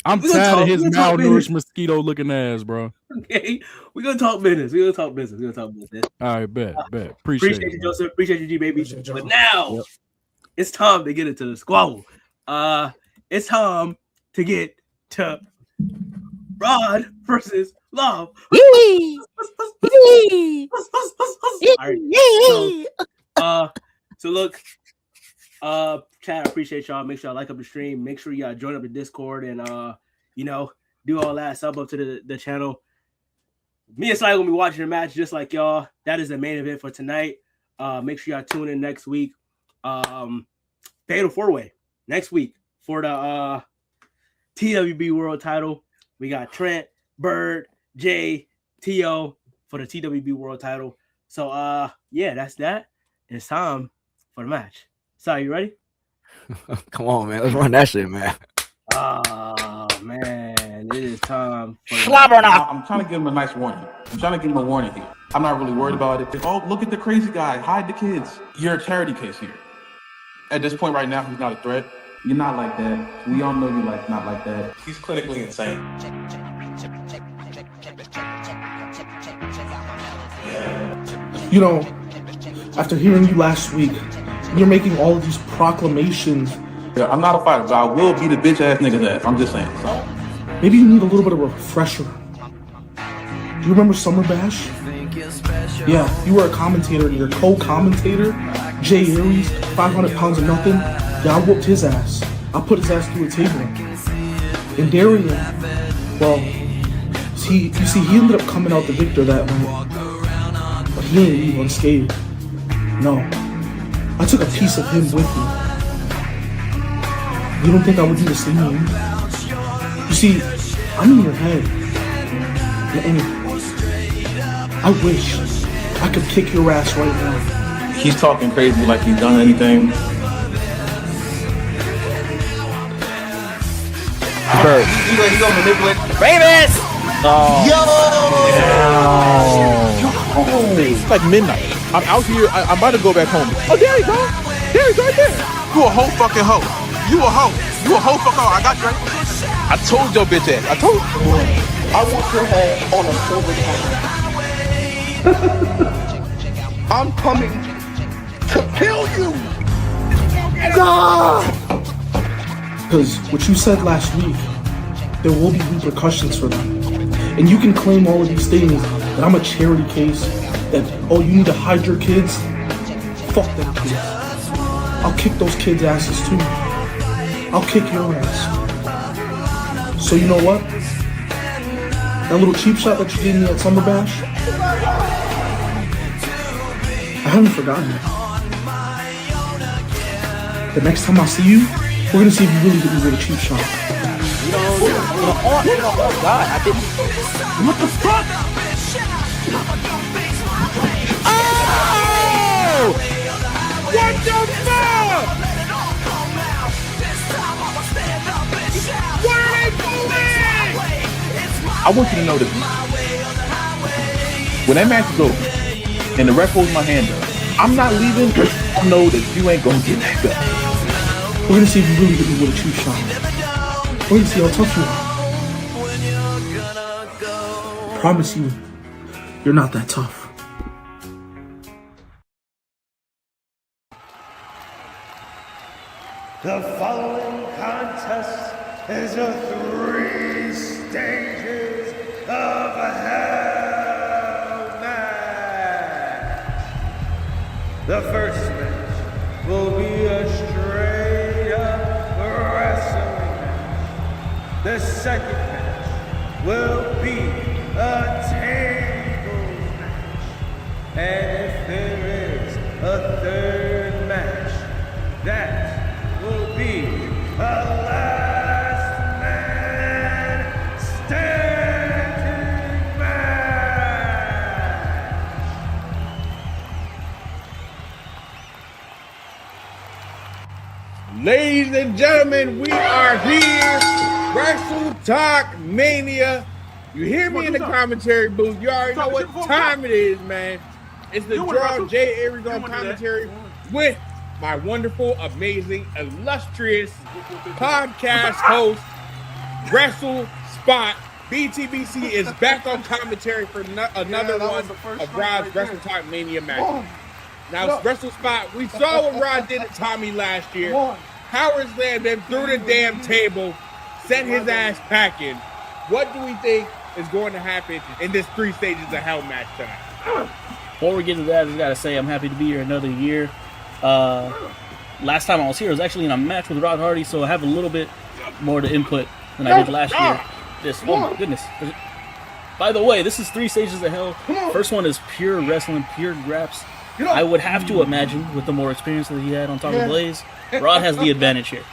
I'm tired of his malnourished mosquito looking ass, bro. Okay, we're gonna talk business. We're gonna talk business. All right, bet. Appreciate you, Joseph. Appreciate you, Gbaby. But now it's time to get into the squabble. It's time to get to Rod versus Love. All right. So look, chat, I appreciate y'all. Make sure y'all like up the stream. Make sure y'all join up the Discord and do all that. Sub up to the channel. Me and Siah gonna be watching the match just like y'all. That is the main event for tonight. Make sure y'all tune in next week. Fatal 4-way next week for the TWB World Title. We got Trent, Bird, Jay, T.O. for the TWB World Title. So yeah, that's that. It's time for the match. Siah, you ready? Come on, man. Let's run that shit, man. Oh man, it is time for I'm trying to give him a nice warning. I'm trying to give him a warning here. I'm not really worried about it. Oh, look at the crazy guy. Hide the kids. You're a charity case here. At this point right now, he's not a threat. You're not like that. We all know you're not like that. He's clinically insane. You know, after hearing you last week, you're making all of these proclamations. Yeah, I'm not a fighter, but I will beat a bitch ass nigga's ass. I'm just saying. So. Maybe you need a little bit of a refresher. Do you remember Summer Bash? Yeah, you were a commentator, and your co-commentator, Jay Ariez, 500 pounds of nothing. Yeah, I whooped his ass. I put his ass through a table. And Darian, well, he ended up coming out the victor that night. But he didn't leave unscathed. No. I took a piece of him with me. You don't think I would do the same? You see, I'm in your head. And I wish I could kick your ass right now. He's talking crazy like he's done anything. Bird. He's gonna manipulate. Famous! Oh. It's like midnight. I'm out here. I'm about to go back home. Oh, there you go. There you go, right there. You a whole fucking hoe. You a hoe. You a whole fucking hoe. I got you right. I told your bitch ass. I told you. I want your head on a silver platter. I'm coming to kill you. Because what you said last week, there will be repercussions for them. And you can claim all of these things, that I'm a charity case, that, oh, you need to hide your kids. Fuck them kids. I'll kick those kids' asses too. I'll kick your ass. So you know what? That little cheap shot that you gave me at Summer Bash, I haven't forgotten it. The next time I see you, we're gonna see if you really hit me with a cheap shot. Oh God, I didn't. What the fuck? Oh! What the fuck? What are they doing? I want you to know this. When that match is over and the ref holds my hand up, I'm not leaving. I know that you ain't gonna get that belt. We're gonna see if you really hit me with a cheap shot. We're gonna see how tough you are. I promise you, you're not that tough. The following contest is a 3 stages of hell match. The first match will be a straight up wrestling match. The second match will be a tables match. And if there is a third match, that will be a last man standing match. Ladies and gentlemen, we are here. WrestleTokMania. You hear me in the commentary booth. You already know what time it is, man. It's the Draw J. Ariez on commentary with my wonderful, amazing, illustrious podcast host, Wrestle Spot. BTBC is back on commentary for another one of Rod's WrestleTokMania matches. Now, Wrestle Spot, we saw what Rod did to Tommy last year. Howard slammed him through the damn table, sent his ass packing. What do we think is going to happen in this 3 stages of hell match tonight? Before we get to that, I just gotta say I'm happy to be here another year. Last time I was here, I was actually in a match with Rod Hardy, so I have a little bit more to input than I did last year. Oh my goodness. By the way, this is 3 stages of hell. First one is pure wrestling, pure graps. I would have to imagine, with the more experience that he had on top of Blaze, Rod has the advantage here.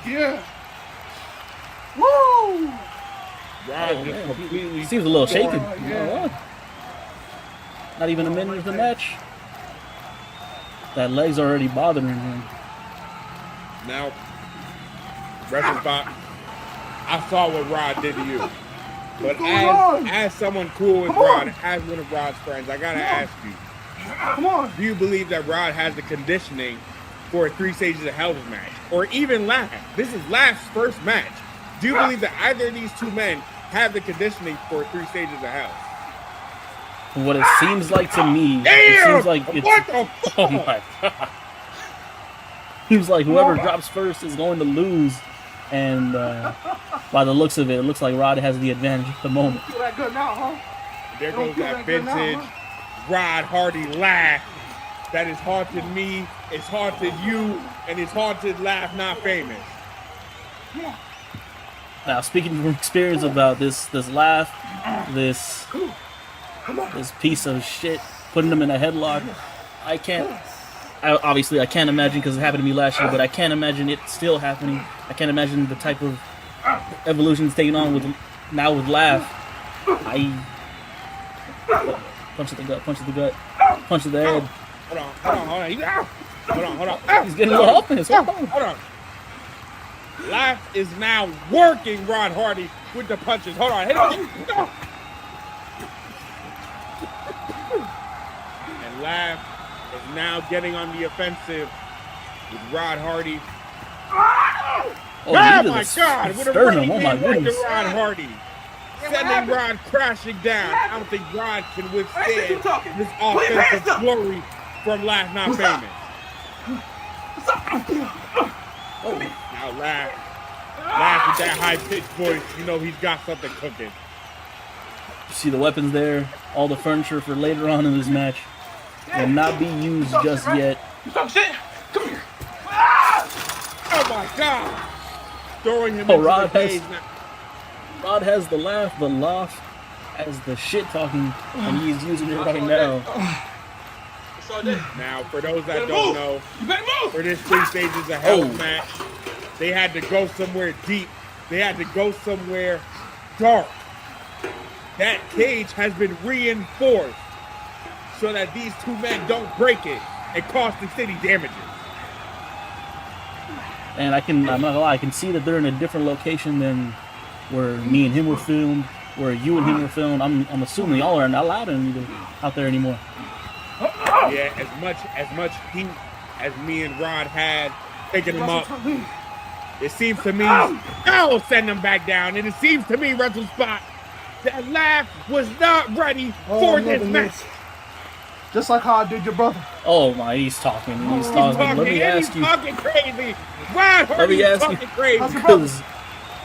Yeah. Woo! He seems a little shaken. Not even a minute of the match. That leg's already bothering him. Now, Wrestle Spot, I saw what Rod did to you. But as someone cool with Rod, as one of Rod's friends, I gotta ask you. Come on. Do you believe that Rod has the conditioning for a 3 stages of hell match? Or even Laugh? This is Laugh's first match. Do you believe that either of these two men have the conditioning for 3 stages of hell? What it seems like to me, it seems like it's... What the fuck? Oh my god. Seems like whoever drops first is going to lose. And by the looks of it, it looks like Rod has the advantage at the moment. Feel that good now, huh? There goes that vintage Rod Hardy laugh that has haunted me, it's haunted you, and it's haunted Laugh Not Famous. Now, speaking from experience about this laugh, this piece of shit, putting him in a headlock, I can't imagine because it happened to me last year, but I can't imagine it still happening. I can't imagine the type of evolution it's taking on with Laugh. Punch to the gut, punch to the gut, punch to the head. Hold on. He's getting a little offense. Hold on. Laugh is now working Rod Hardy with the punches. Hold on. And Laugh is now getting on the offensive with Rod Hardy. Oh my God! With a running right to Rod Hardy. Sending Rod crashing down. I don't think Rod can withstand this offensive flurry from Laugh Not Famous. Now Laugh with that high-pitched voice, you know he's got something cooking. You see the weapons there, all the furniture for later on in this match will not be used just yet. Come here. Oh my God! Throwing him into the cage now. Rod has the laugh, the loft, has the shit talking, and he's using it right now. Now, for those that don't know, for this 3 stages of hell match, they had to go somewhere deep. They had to go somewhere dark. That cage has been reinforced so that these 2 men don't break it and cause the city damages. And I'm not gonna lie, I can see that they're in a different location than where me and him were filmed, where you and him were filmed. I'm assuming y'all are not allowed out there anymore. Yeah, as much heat as me and Rod had picking him up, it seems to me I'll send him back down. And it seems to me, Wrestle Spot, that Laugh was not ready for this match. Just like how I did your brother. Oh my, he's talking. He's talking. Let me ask you. Talking crazy. Rod Let Hardy me ask talking you. crazy. Because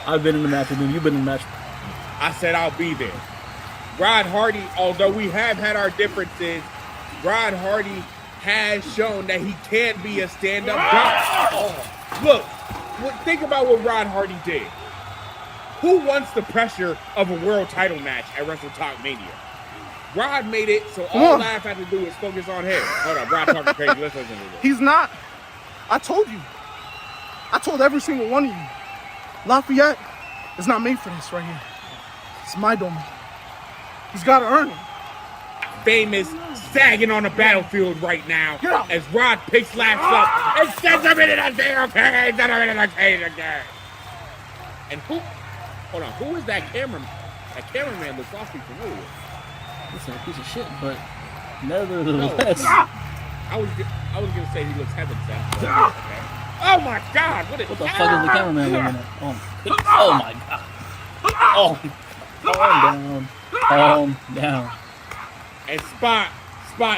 I've been in the match with him. You've been in the match. I said I'll be there. Rod Hardy, although we have had our differences, Rod Hardy has shown that he can be a stand-up guy. Look, think about what Rod Hardy did. Who wants the pressure of a world title match at WrestleTokMania? Rod made it, so all Laugh had to do is focus on him. Hold on, Rod talking crazy. Let's listen to this. He's not. I told you. I told every single one of you. Lafayette is not made for this right here. It's my domain. He's got to earn it. Famous sagging on the battlefield right now as Rod picks Laughs up and sends him into the steel cage. Sends him into the cage again. And hold on, who is that cameraman? That cameraman looks awfully familiar. Listen, a piece of shit, but nevertheless. I was gonna say he looks heaven sent. Okay. Oh my God! What the fuck is the cameraman looking at? Oh my God! Oh, calm down. And Spot,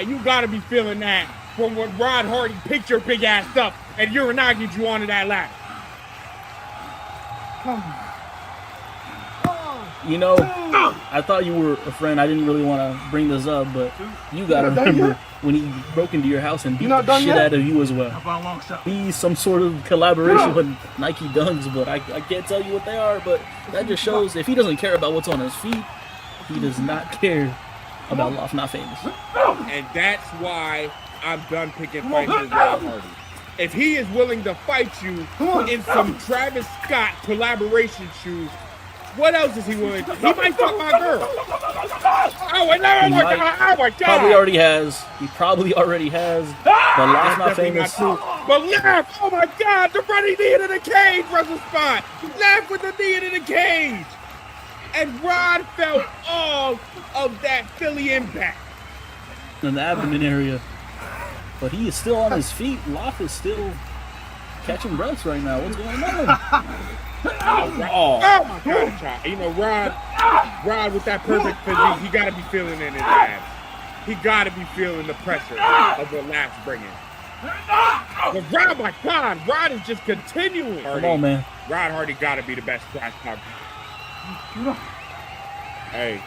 you gotta be feeling that from when Rod Hardy picked your big ass up and Uranagi you onto that ladder. You know, I thought you were a friend. I didn't really want to bring this up, but you gotta remember when he broke into your house and beat the shit out of you as well. Be some sort of collaboration with Nike Dunks, but I can't tell you what they are. But that just shows if he doesn't care about what's on his feet, he does not care about Loft Not Famous. And that's why I'm done picking fights with Rod Hardy. If he is willing to fight you in some Travis Scott collaboration shoes, what else is he willing to do? He might fuck my girl. Oh my God. Probably already has. He probably already has. But Loft Not Famous. But Laugh, oh my God, the running knee into the cage, Wrestle Spot. Laugh with the knee into the cage. And Rod felt all of that Philly impact. In the abdomen area. But he is still on his feet. Loft is still catching breaths right now. What's going on? Oh my God, child. You know, Rod with that perfect physique, he got to be feeling it in his abs. He got to be feeling the pressure of what Laugh's bringing. But Rod, my God, Rod is just continuing. Come on, man. Rod Hardy got to be the best trash talk. Hey,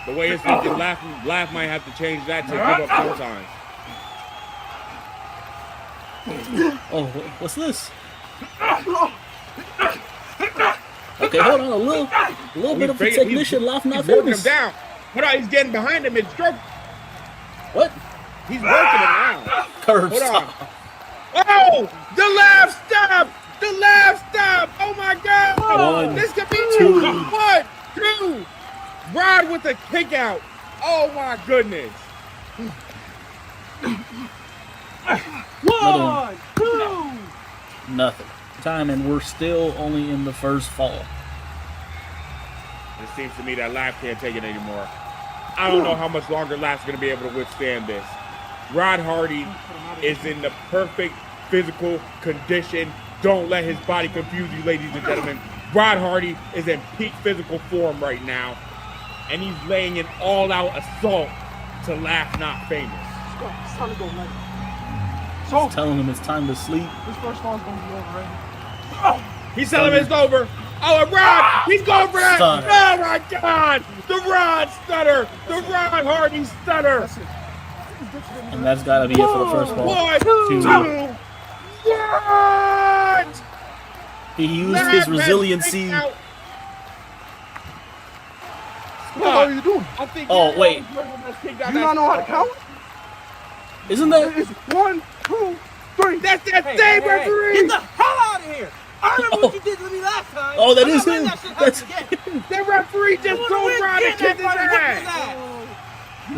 the way it's looking, Laugh might have to change that to give up sometimes. Oh, what's this? Okay, hold on, a little bit of a technician, Laugh Not Famous. Famous. Him down. Hold on, he's getting behind him. It's stroke. What? He's working him now. Curve Hold stop. on. Oh, the Laugh stop. The Laugh stop. Oh my God. One, this could be two. 1, 2. Rod with a kick out. Oh my goodness. One, two. Nothing. Time, and we're still only in the first fall. It seems to me that Laugh can't take it anymore. I don't know how much longer Laugh's going to be able to withstand this. Rod Hardy is in the perfect physical condition. Don't let his body confuse you, ladies and gentlemen. Rod Hardy is in peak physical form right now, and he's laying an all-out assault to Laugh Not Famous. It's time to go, man. He's telling him it's time to sleep. This first one's going to be over, right? He's telling him it's over. Oh, and Rod, he's going for that. Stunner. Oh, my God. The Rod stunner. The Rod Hardy stunner. And that's got to be it for the first fall. 1, 2. What? He used his resiliency. What are you doing? Oh, wait. Do you not know how to count? Isn't that? It's 1, 2, 3. That's that same referee. Get the hell out of here! I remember what you did to me last time. Oh, that I'm is not letting him. that shit That's happen again. The referee just told Rod to kick his ass.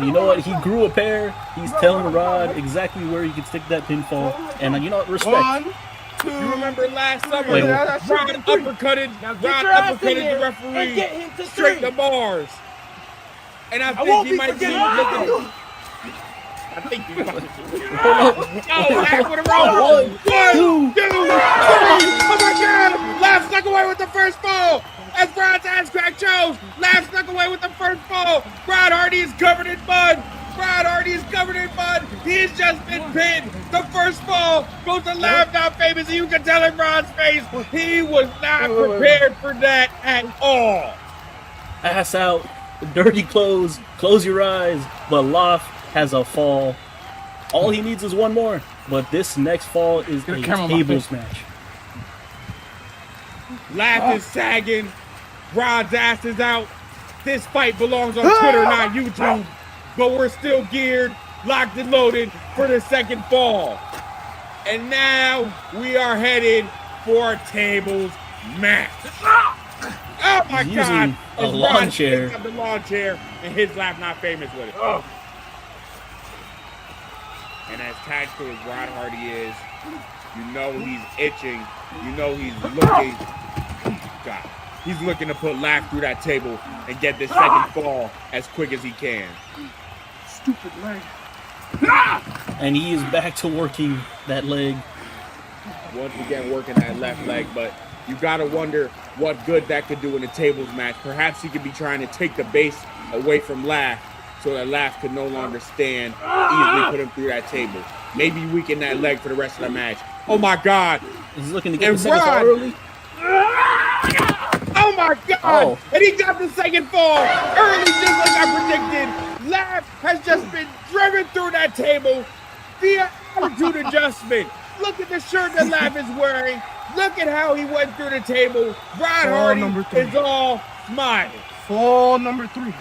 You know what? He grew a pair. He's telling Rod exactly where he can stick that pinfall. And you know what? Respect. 1, 2. You remember last summer, Wait, Rod uppercutted the referee straight to bars. And I think he might be looking. I think he's about to Laugh with a roll. 1, 2, 3. Oh my God! Laugh snuck away with the first fall. As Rod's ass crack shows, Laugh snuck away with the first fall. Rod Hardy is covered in mud. Rod Hardy is covered in mud. He has just been pinned. The first fall goes to Laugh Not Famous. You can tell in Ron's face, he was not prepared for that at all. Ass out, dirty clothes, close your eyes. But Loft has a fall. All he needs is one more. But this next fall is a tables match. Laugh is sagging. Rod's ass is out. This fight belongs on Twitter, not YouTube. But we're still geared, locked and loaded for the second fall. And now we are headed for a tables match. Oh my He's God! using a lawn chair. Picks up the lawn chair, and his Laugh Not Famous with it. Oh. And as tactical as Rod Hardy is, you know he's itching. You know he's looking. God, he's looking to put Laugh through that table and get this second fall as quick as he can. Stupid leg. And he is back to working that leg. Once again, working that left leg, but you gotta wonder what good that could do in a tables match. Perhaps he could be trying to take the base away from Laugh so that Laugh could no longer stand, easily put him through that table. Maybe weaken that leg for the rest of the match. Oh my God! He's looking to get the second fall early. Oh my God! Oh. And he got the second fall early, just like I predicted. Laugh has just been driven through that table via attitude adjustment. Look at the shirt that Laugh is wearing. Look at how he went through the table. Rod Hardy is all smiling. Fall number 3.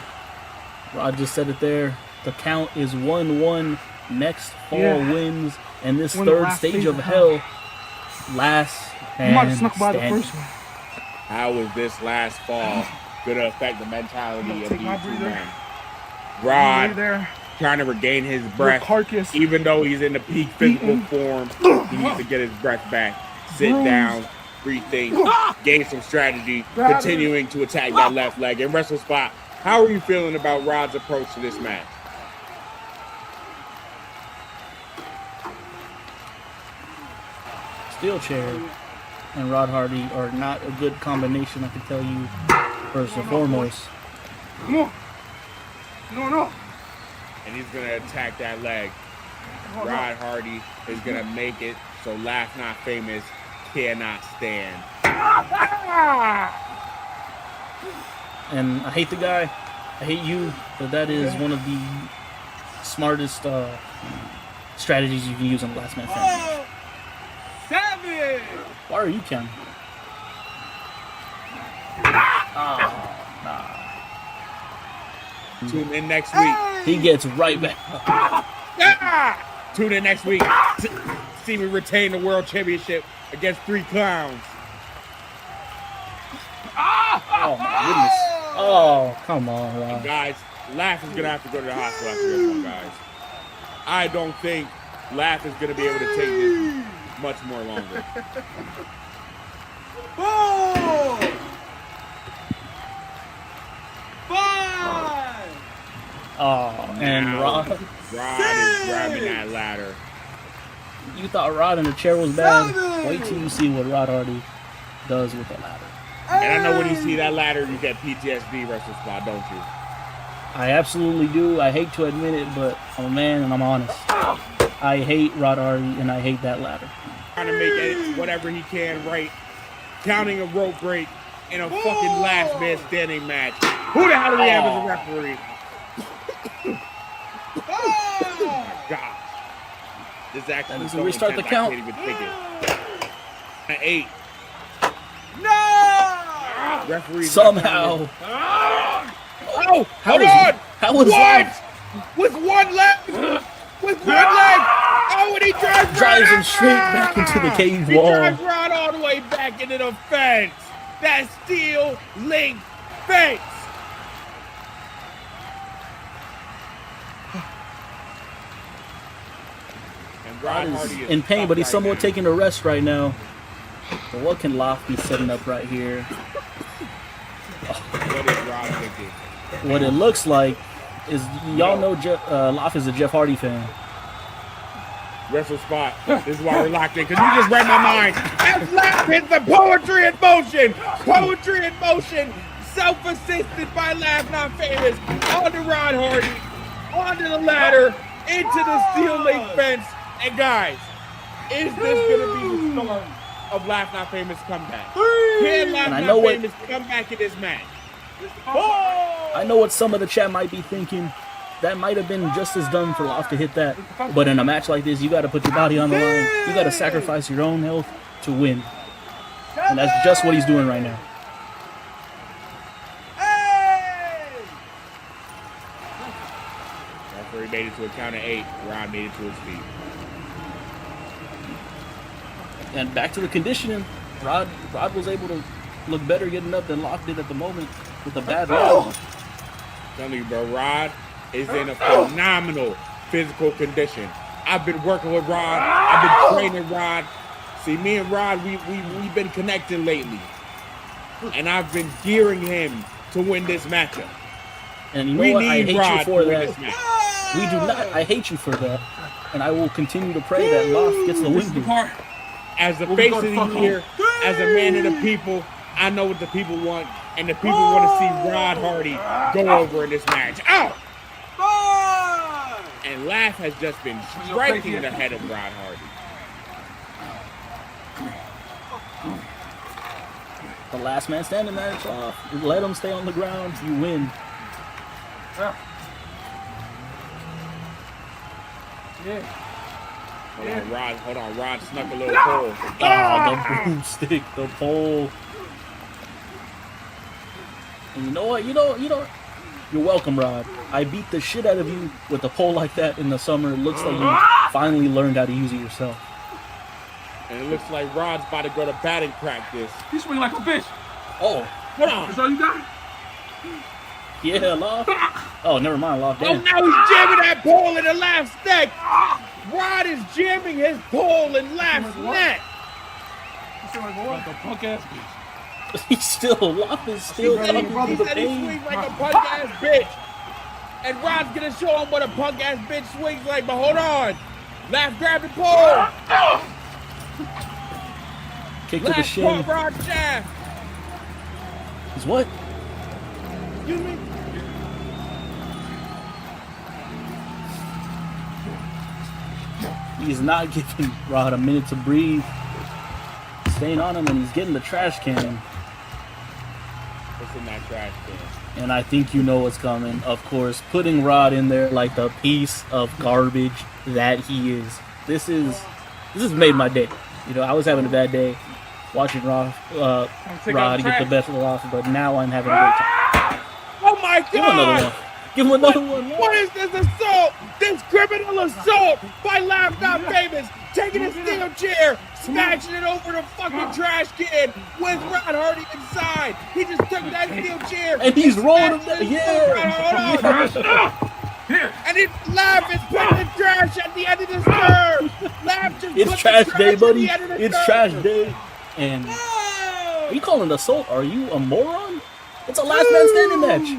Rod just said it there. The count is 1-1. Next fall wins. And this third stage of hell, last hand standing. How is this last fall going to affect the mentality of these two men? Rod trying to regain his breath, even though he's in the peak physical form. He needs to get his breath back, sit down, rethink, gain some strategy, continuing to attack that left leg. And Wrestle Spot, how are you feeling about Rod's approach to this match? Steel chair and Rod Hardy are not a good combination, I can tell you, first and foremost. No. And he's going to attack that leg. Rod Hardy is going to make it so Laugh Not Famous cannot stand. And I hate the guy. I hate you, but that is one of the smartest strategies you can use on the last man family. Savage! Why are you counting? Tune in next week. He gets right back. Tune in next week. See me retain the world championship against 3 clowns. Oh my goodness. Oh, come on, Rod. Guys, Laugh is going to have to go to the hospital after this one, guys. I don't think Laugh is going to be able to take this much more longer. Four, 5. Oh, and Rod is grabbing that ladder. You thought Rod in the chair was bad? Wait till you see what Rod Hardy does with the ladder. And I know when you see that ladder, you get PTSD, Wrestle Spot, don't you? I absolutely do. I hate to admit it, but I'm a man and I'm honest. I hate Rod Hardy and I hate that ladder. Trying to make it whatever he can right. Counting a rope break in a fucking last man standing match. Who the hell do we have as a referee? Oh my gosh. This actually is so restart the count. I can't even think it. 8. No! Referee somehow. Oh, hold on! How was that? With one leg! With one leg! Oh, and he drives him straight back into the cave He wall. drives Rod all the way back into the fence. That steel link fence. And Rod is in pain, but he's somewhat taking a rest right now. But what can Loft be setting up right here? What is Rod thinking? What it looks like is, y'all know Loft is a Jeff Hardy fan. Wrestle Spot. This is why we're locked in, because you just read my mind. As Laugh hits the poetry in motion. Poetry in motion. Self-assisted by Laugh Not Famous. On to Rod Hardy. Onto the ladder. into the steel link fence. And guys, is this gonna be the start of Laugh Not Famous comeback? Can Laugh And I Not know what- Famous come back in this match? I know what some of the chat might be thinking. That might have been just as dumb for Loft to hit that. But in a match like this, you got to put your body on the line. You got to sacrifice your own health to win. And that's just what he's doing right now. Referee made it to a count of 8. Rod made it to his feet. And back to the conditioning. Rod was able to look better getting up than Loft did at the moment with a bad round. Telling you, bro, Rod is in a phenomenal physical condition. I've been working with Rod. I've been training Rod. See, me and Rod, we've been connecting lately. And I've been gearing him to win this matchup. And you know We what? I need hate Rod you for to win that. this match. We do not. I hate you for that. And I will continue to pray that Loft gets the win here. As the face of the year, as a man of the people, I know what the people want. And the people want to see Rod Hardy go over in this match. Ow! And Laugh has just been striking the head of Rod Hardy. The last man standing match off. Let him stay on the ground. You win. Hold on, Rod snuck a little pole. Oh, the broomstick, the pole. And you know what? You're welcome, Rod. I beat the shit out of you with a pole like that in the summer. It looks like you finally learned how to use it yourself. And it looks like Rod's about to go to batting practice. You swing like a fish. Oh. Hold on. That's all you got? Yeah, Loft. Oh, never mind, Loft. Oh, now he's jamming that pole in the Laugh's neck. Rod is jamming his pole in Laugh's neck. Like a punk ass bitch. He's still, Loft is still talking He to the said he pain. swings like a punk ass bitch. And Rod's gonna show him what a punk ass bitch swings like, but hold on. Laugh grabbed the pole. Kick to the Laugh shin. caught Rod's shaft. Is what? Excuse me? He's not giving Rod a minute to breathe. Staying on him, and he's getting the trash can. What's in that trash can? And I think you know what's coming. Of course, putting Rod in there like the piece of garbage that he is. This has made my day. You know, I was having a bad day watching Rod get the best of Rod, but now I'm having a great time. Oh my God! Give him another one. Give him another one. What is this assault? This criminal assault by Laugh Not Famous, taking a steel chair, smashing it over the fucking trash can with Rod Hardy inside. He just took that steel chair and he's rolling him down. Yeah. And his Laugh is putting the trash at the end of the curve. Laugh just It's put trash the day, at buddy. the end of the It's curve. trash day. And are you calling it assault? Are you a moron? It's a last man standing match.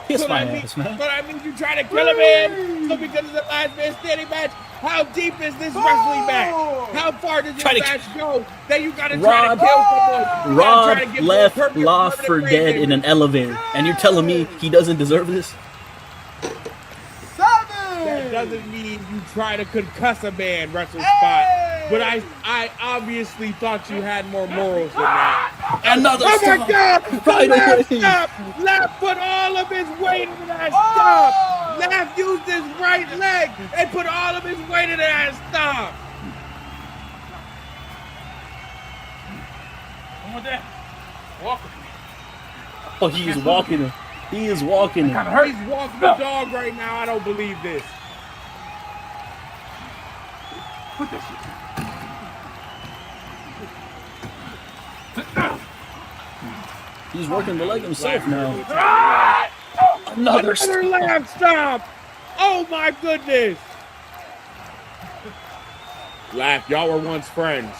Kiss my ass, man. But I mean, you try to kill a man, so because it's a last man standing match, how deep is this wrestling match? How far does this match go that you gotta try to kill someone? Rod left Loft for dead in an elevator, and you're telling me he doesn't deserve this? That doesn't mean you try to concuss a man, Wrestle Spot. But I obviously thought you had more morals than that. Another oh stop. My God! Right Laugh away. stop! Laugh put all of his weight into that stop! Laugh used his right leg and put all of his weight into that stop! Come on, Dad. Walk with me. Oh, he is walking him. He is walking him. He's walking the dog right now. I don't believe this. Put that shit. He's working the leg himself now. Another stop. Laugh stop! Oh my goodness! Laugh, y'all were once friends.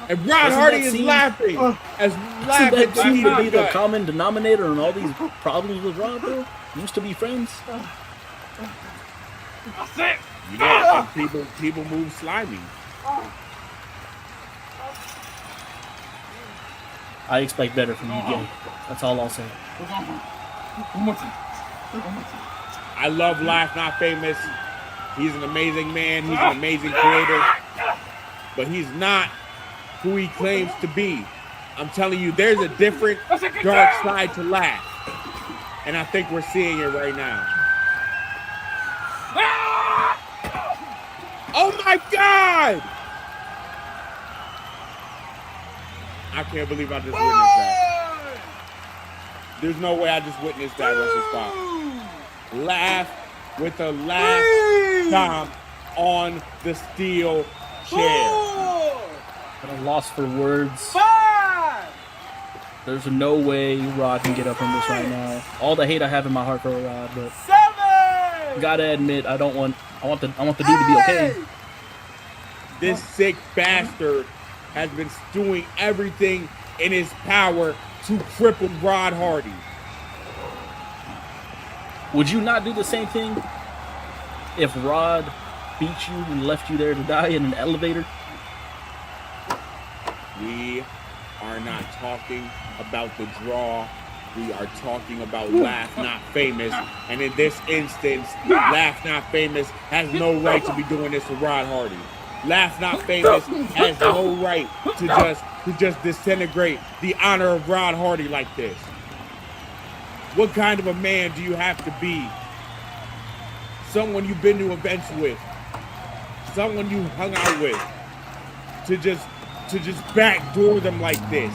And Rod Hardy is laughing. As Doesn't that seem to be the common denominator in all these problems with Rod, bro? Used to be friends. That's it. You know, people move slimy. I expect better from you, Gay. That's all I'll say. One more time. One more time. I love Laugh Not Famous. He's an amazing man. He's an amazing creator. But he's not who he claims to be. I'm telling you, there's a different dark side to Laugh. And I think we're seeing it right now. Oh my God! I can't believe I just witnessed that. There's no way I just witnessed that Wrestle Spot. Laugh with a last stomp on the steel chair. I'm lost for words. There's no way Rod can get up from this right now. All the hate I have in my heart for Rod, but gotta admit, I want the dude to be okay. This sick bastard has been doing everything in his power to cripple Rod Hardy. Would you not do the same thing if Rod beat you and left you there to die in an elevator? We are not talking about the draw. We are talking about Laugh Not Famous. And in this instance, Laugh Not Famous has no right to be doing this to Rod Hardy. Laugh Not Famous has no right to just disintegrate the honor of Rod Hardy like this. What kind of a man do you have to be? Someone you've been to events with, someone you hung out with, to just backdoor them like this.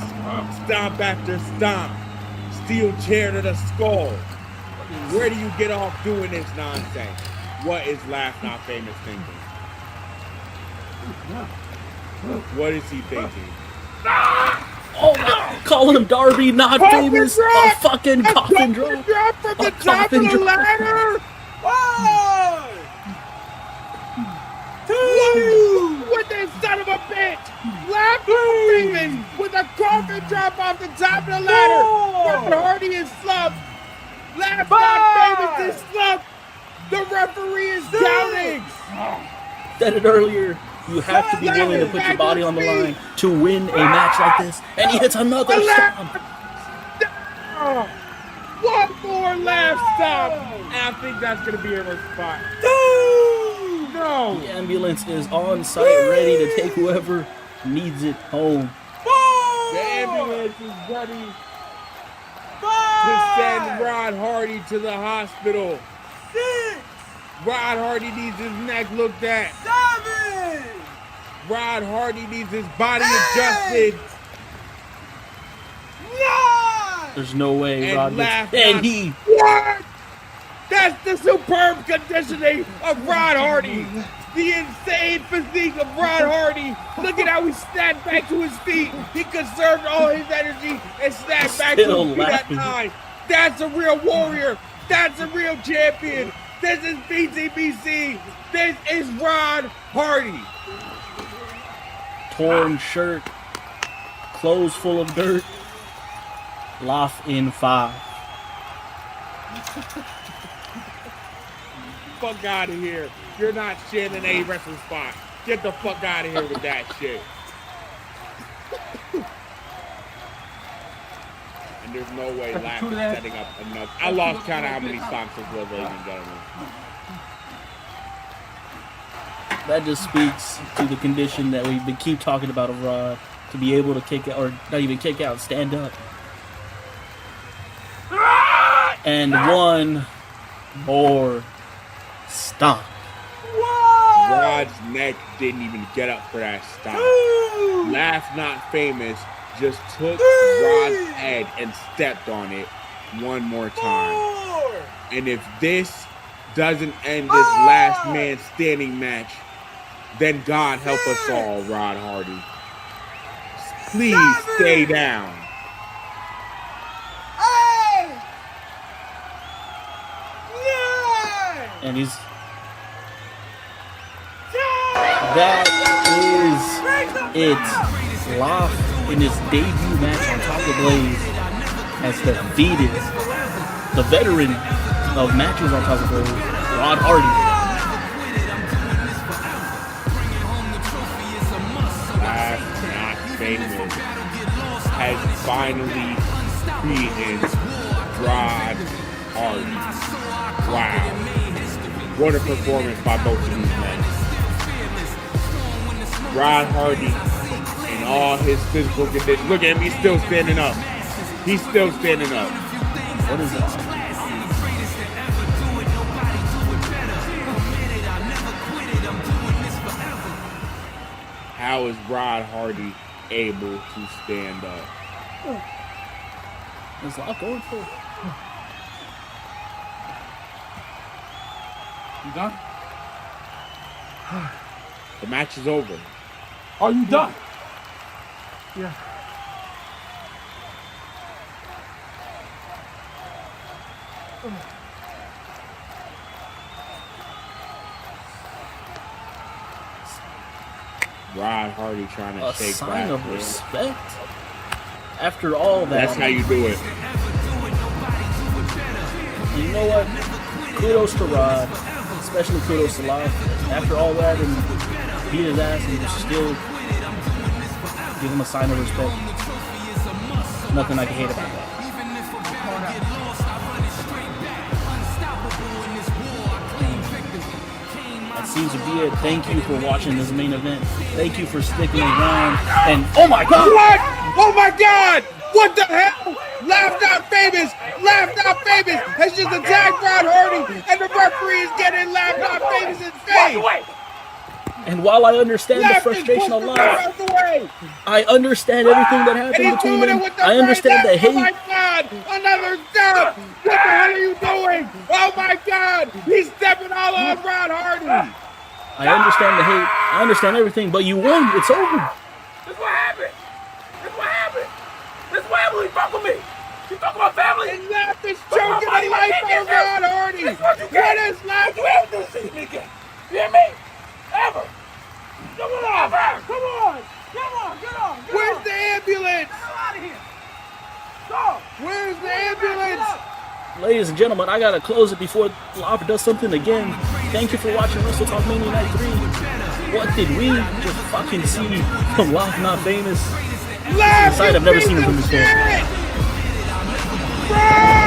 Stomp after stomp. Steel chair to the skull. Where do you get off doing this nonsense? What is Laugh Not Famous thinking? What is he thinking? Oh no! Calling him Darby, not famous. A fucking coffin drop. From the top of the ladder. One, two. With this son of a bitch. Laugh Not Famous with a coffin drop off the top of the ladder. Rod Hardy is slumped. Laugh Not Famous is slumped. The referee is counting. Said it earlier. You have to be willing to put your body on the line to win a match like this. And he hits another stomp. One more laugh stop. And I think that's going to be a spot. No. The ambulance is on site, ready to take whoever needs it home. The ambulance is ready to send Rod Hardy to the hospital. Rod Hardy needs his neck looked at. Rod Hardy needs his body adjusted. There's no way And Rod Laugh gets... And Not- he... What? That's the superb conditioning of Rod Hardy. The insane physique of Rod Hardy. Look at how he snapped back to his feet. He conserved all his energy and snapped back to his feet at 9. That's a real warrior. That's a real champion. This is BTBC. This is Rod Hardy. Torn shirt, clothes full of dirt, laugh in 5. Fuck out of here. You're not Shannon A. Wrestle Spot. Get the fuck out of here with that shit. And there's no way Laugh is setting up enough. I lost count of how many stomps this was, ladies and gentlemen. That just speaks to the condition that we've been keep talking about of Rod, to be able to kick out, or not even kick out, stand up. And one more stomp. Rod's neck didn't even get up for that stomp. Laugh Not Famous just took Rod's head and stepped on it one more time. And if this doesn't end this last man standing match, then God help us all, Rod Hardy. Please stay down. And he's... That is it. Laugh in his debut match on top of Blaze has defeated the veteran of matches on top of Blaze, Rod Hardy. Famous has finally beaten Rod Hardy. Wow. What a performance by both of these men. Rod Hardy in all his physical condition. Look at him, he's still standing up. He's still standing up. What is that? How is Rod Hardy able to stand up? There's a lot going for it. You done? The match is over. Are you done? Yeah. Rod Hardy trying to A shake sign back, of man. respect. After all that, That's how you do it. And you know what? Kudos to Rod, especially kudos to Live. After all that and beat his ass and still give him a sign of respect. Nothing I can hate about that. That seems to be it. Thank you for watching this main event. Thank you for sticking around. And oh my God! What? Oh my God! What the hell? Laughed out famous! Laughed out famous has just attacked Rod Hardy, and the referee is getting laughed out famous in face. And while I understand the frustration of Live, I understand everything that happened between them. I understand the hate. Oh my God! Another stop! What the hell are you doing? Oh my God! He's stepping all on Rod Hardy. I understand the hate. I understand everything, but you won. It's over. This what happened. This what happened. This what happened. You fuck with me. You fuck with my family. And Laugh is choking the life out of Rod Hardy. What is Laugh? You ever do this shit to me again? You hear me? Ever. Come on. Ever. Come on. Come on. Get on. Where's the ambulance? Get out of here. Go. Where's the ambulance? Ladies and gentlemen, I gotta close it before Live does something again. Thank you for watching WrestleTokMania Night 3. What did we just fucking see from Live Not Famous? Laugh Inside, I've never seen him from before. Bro!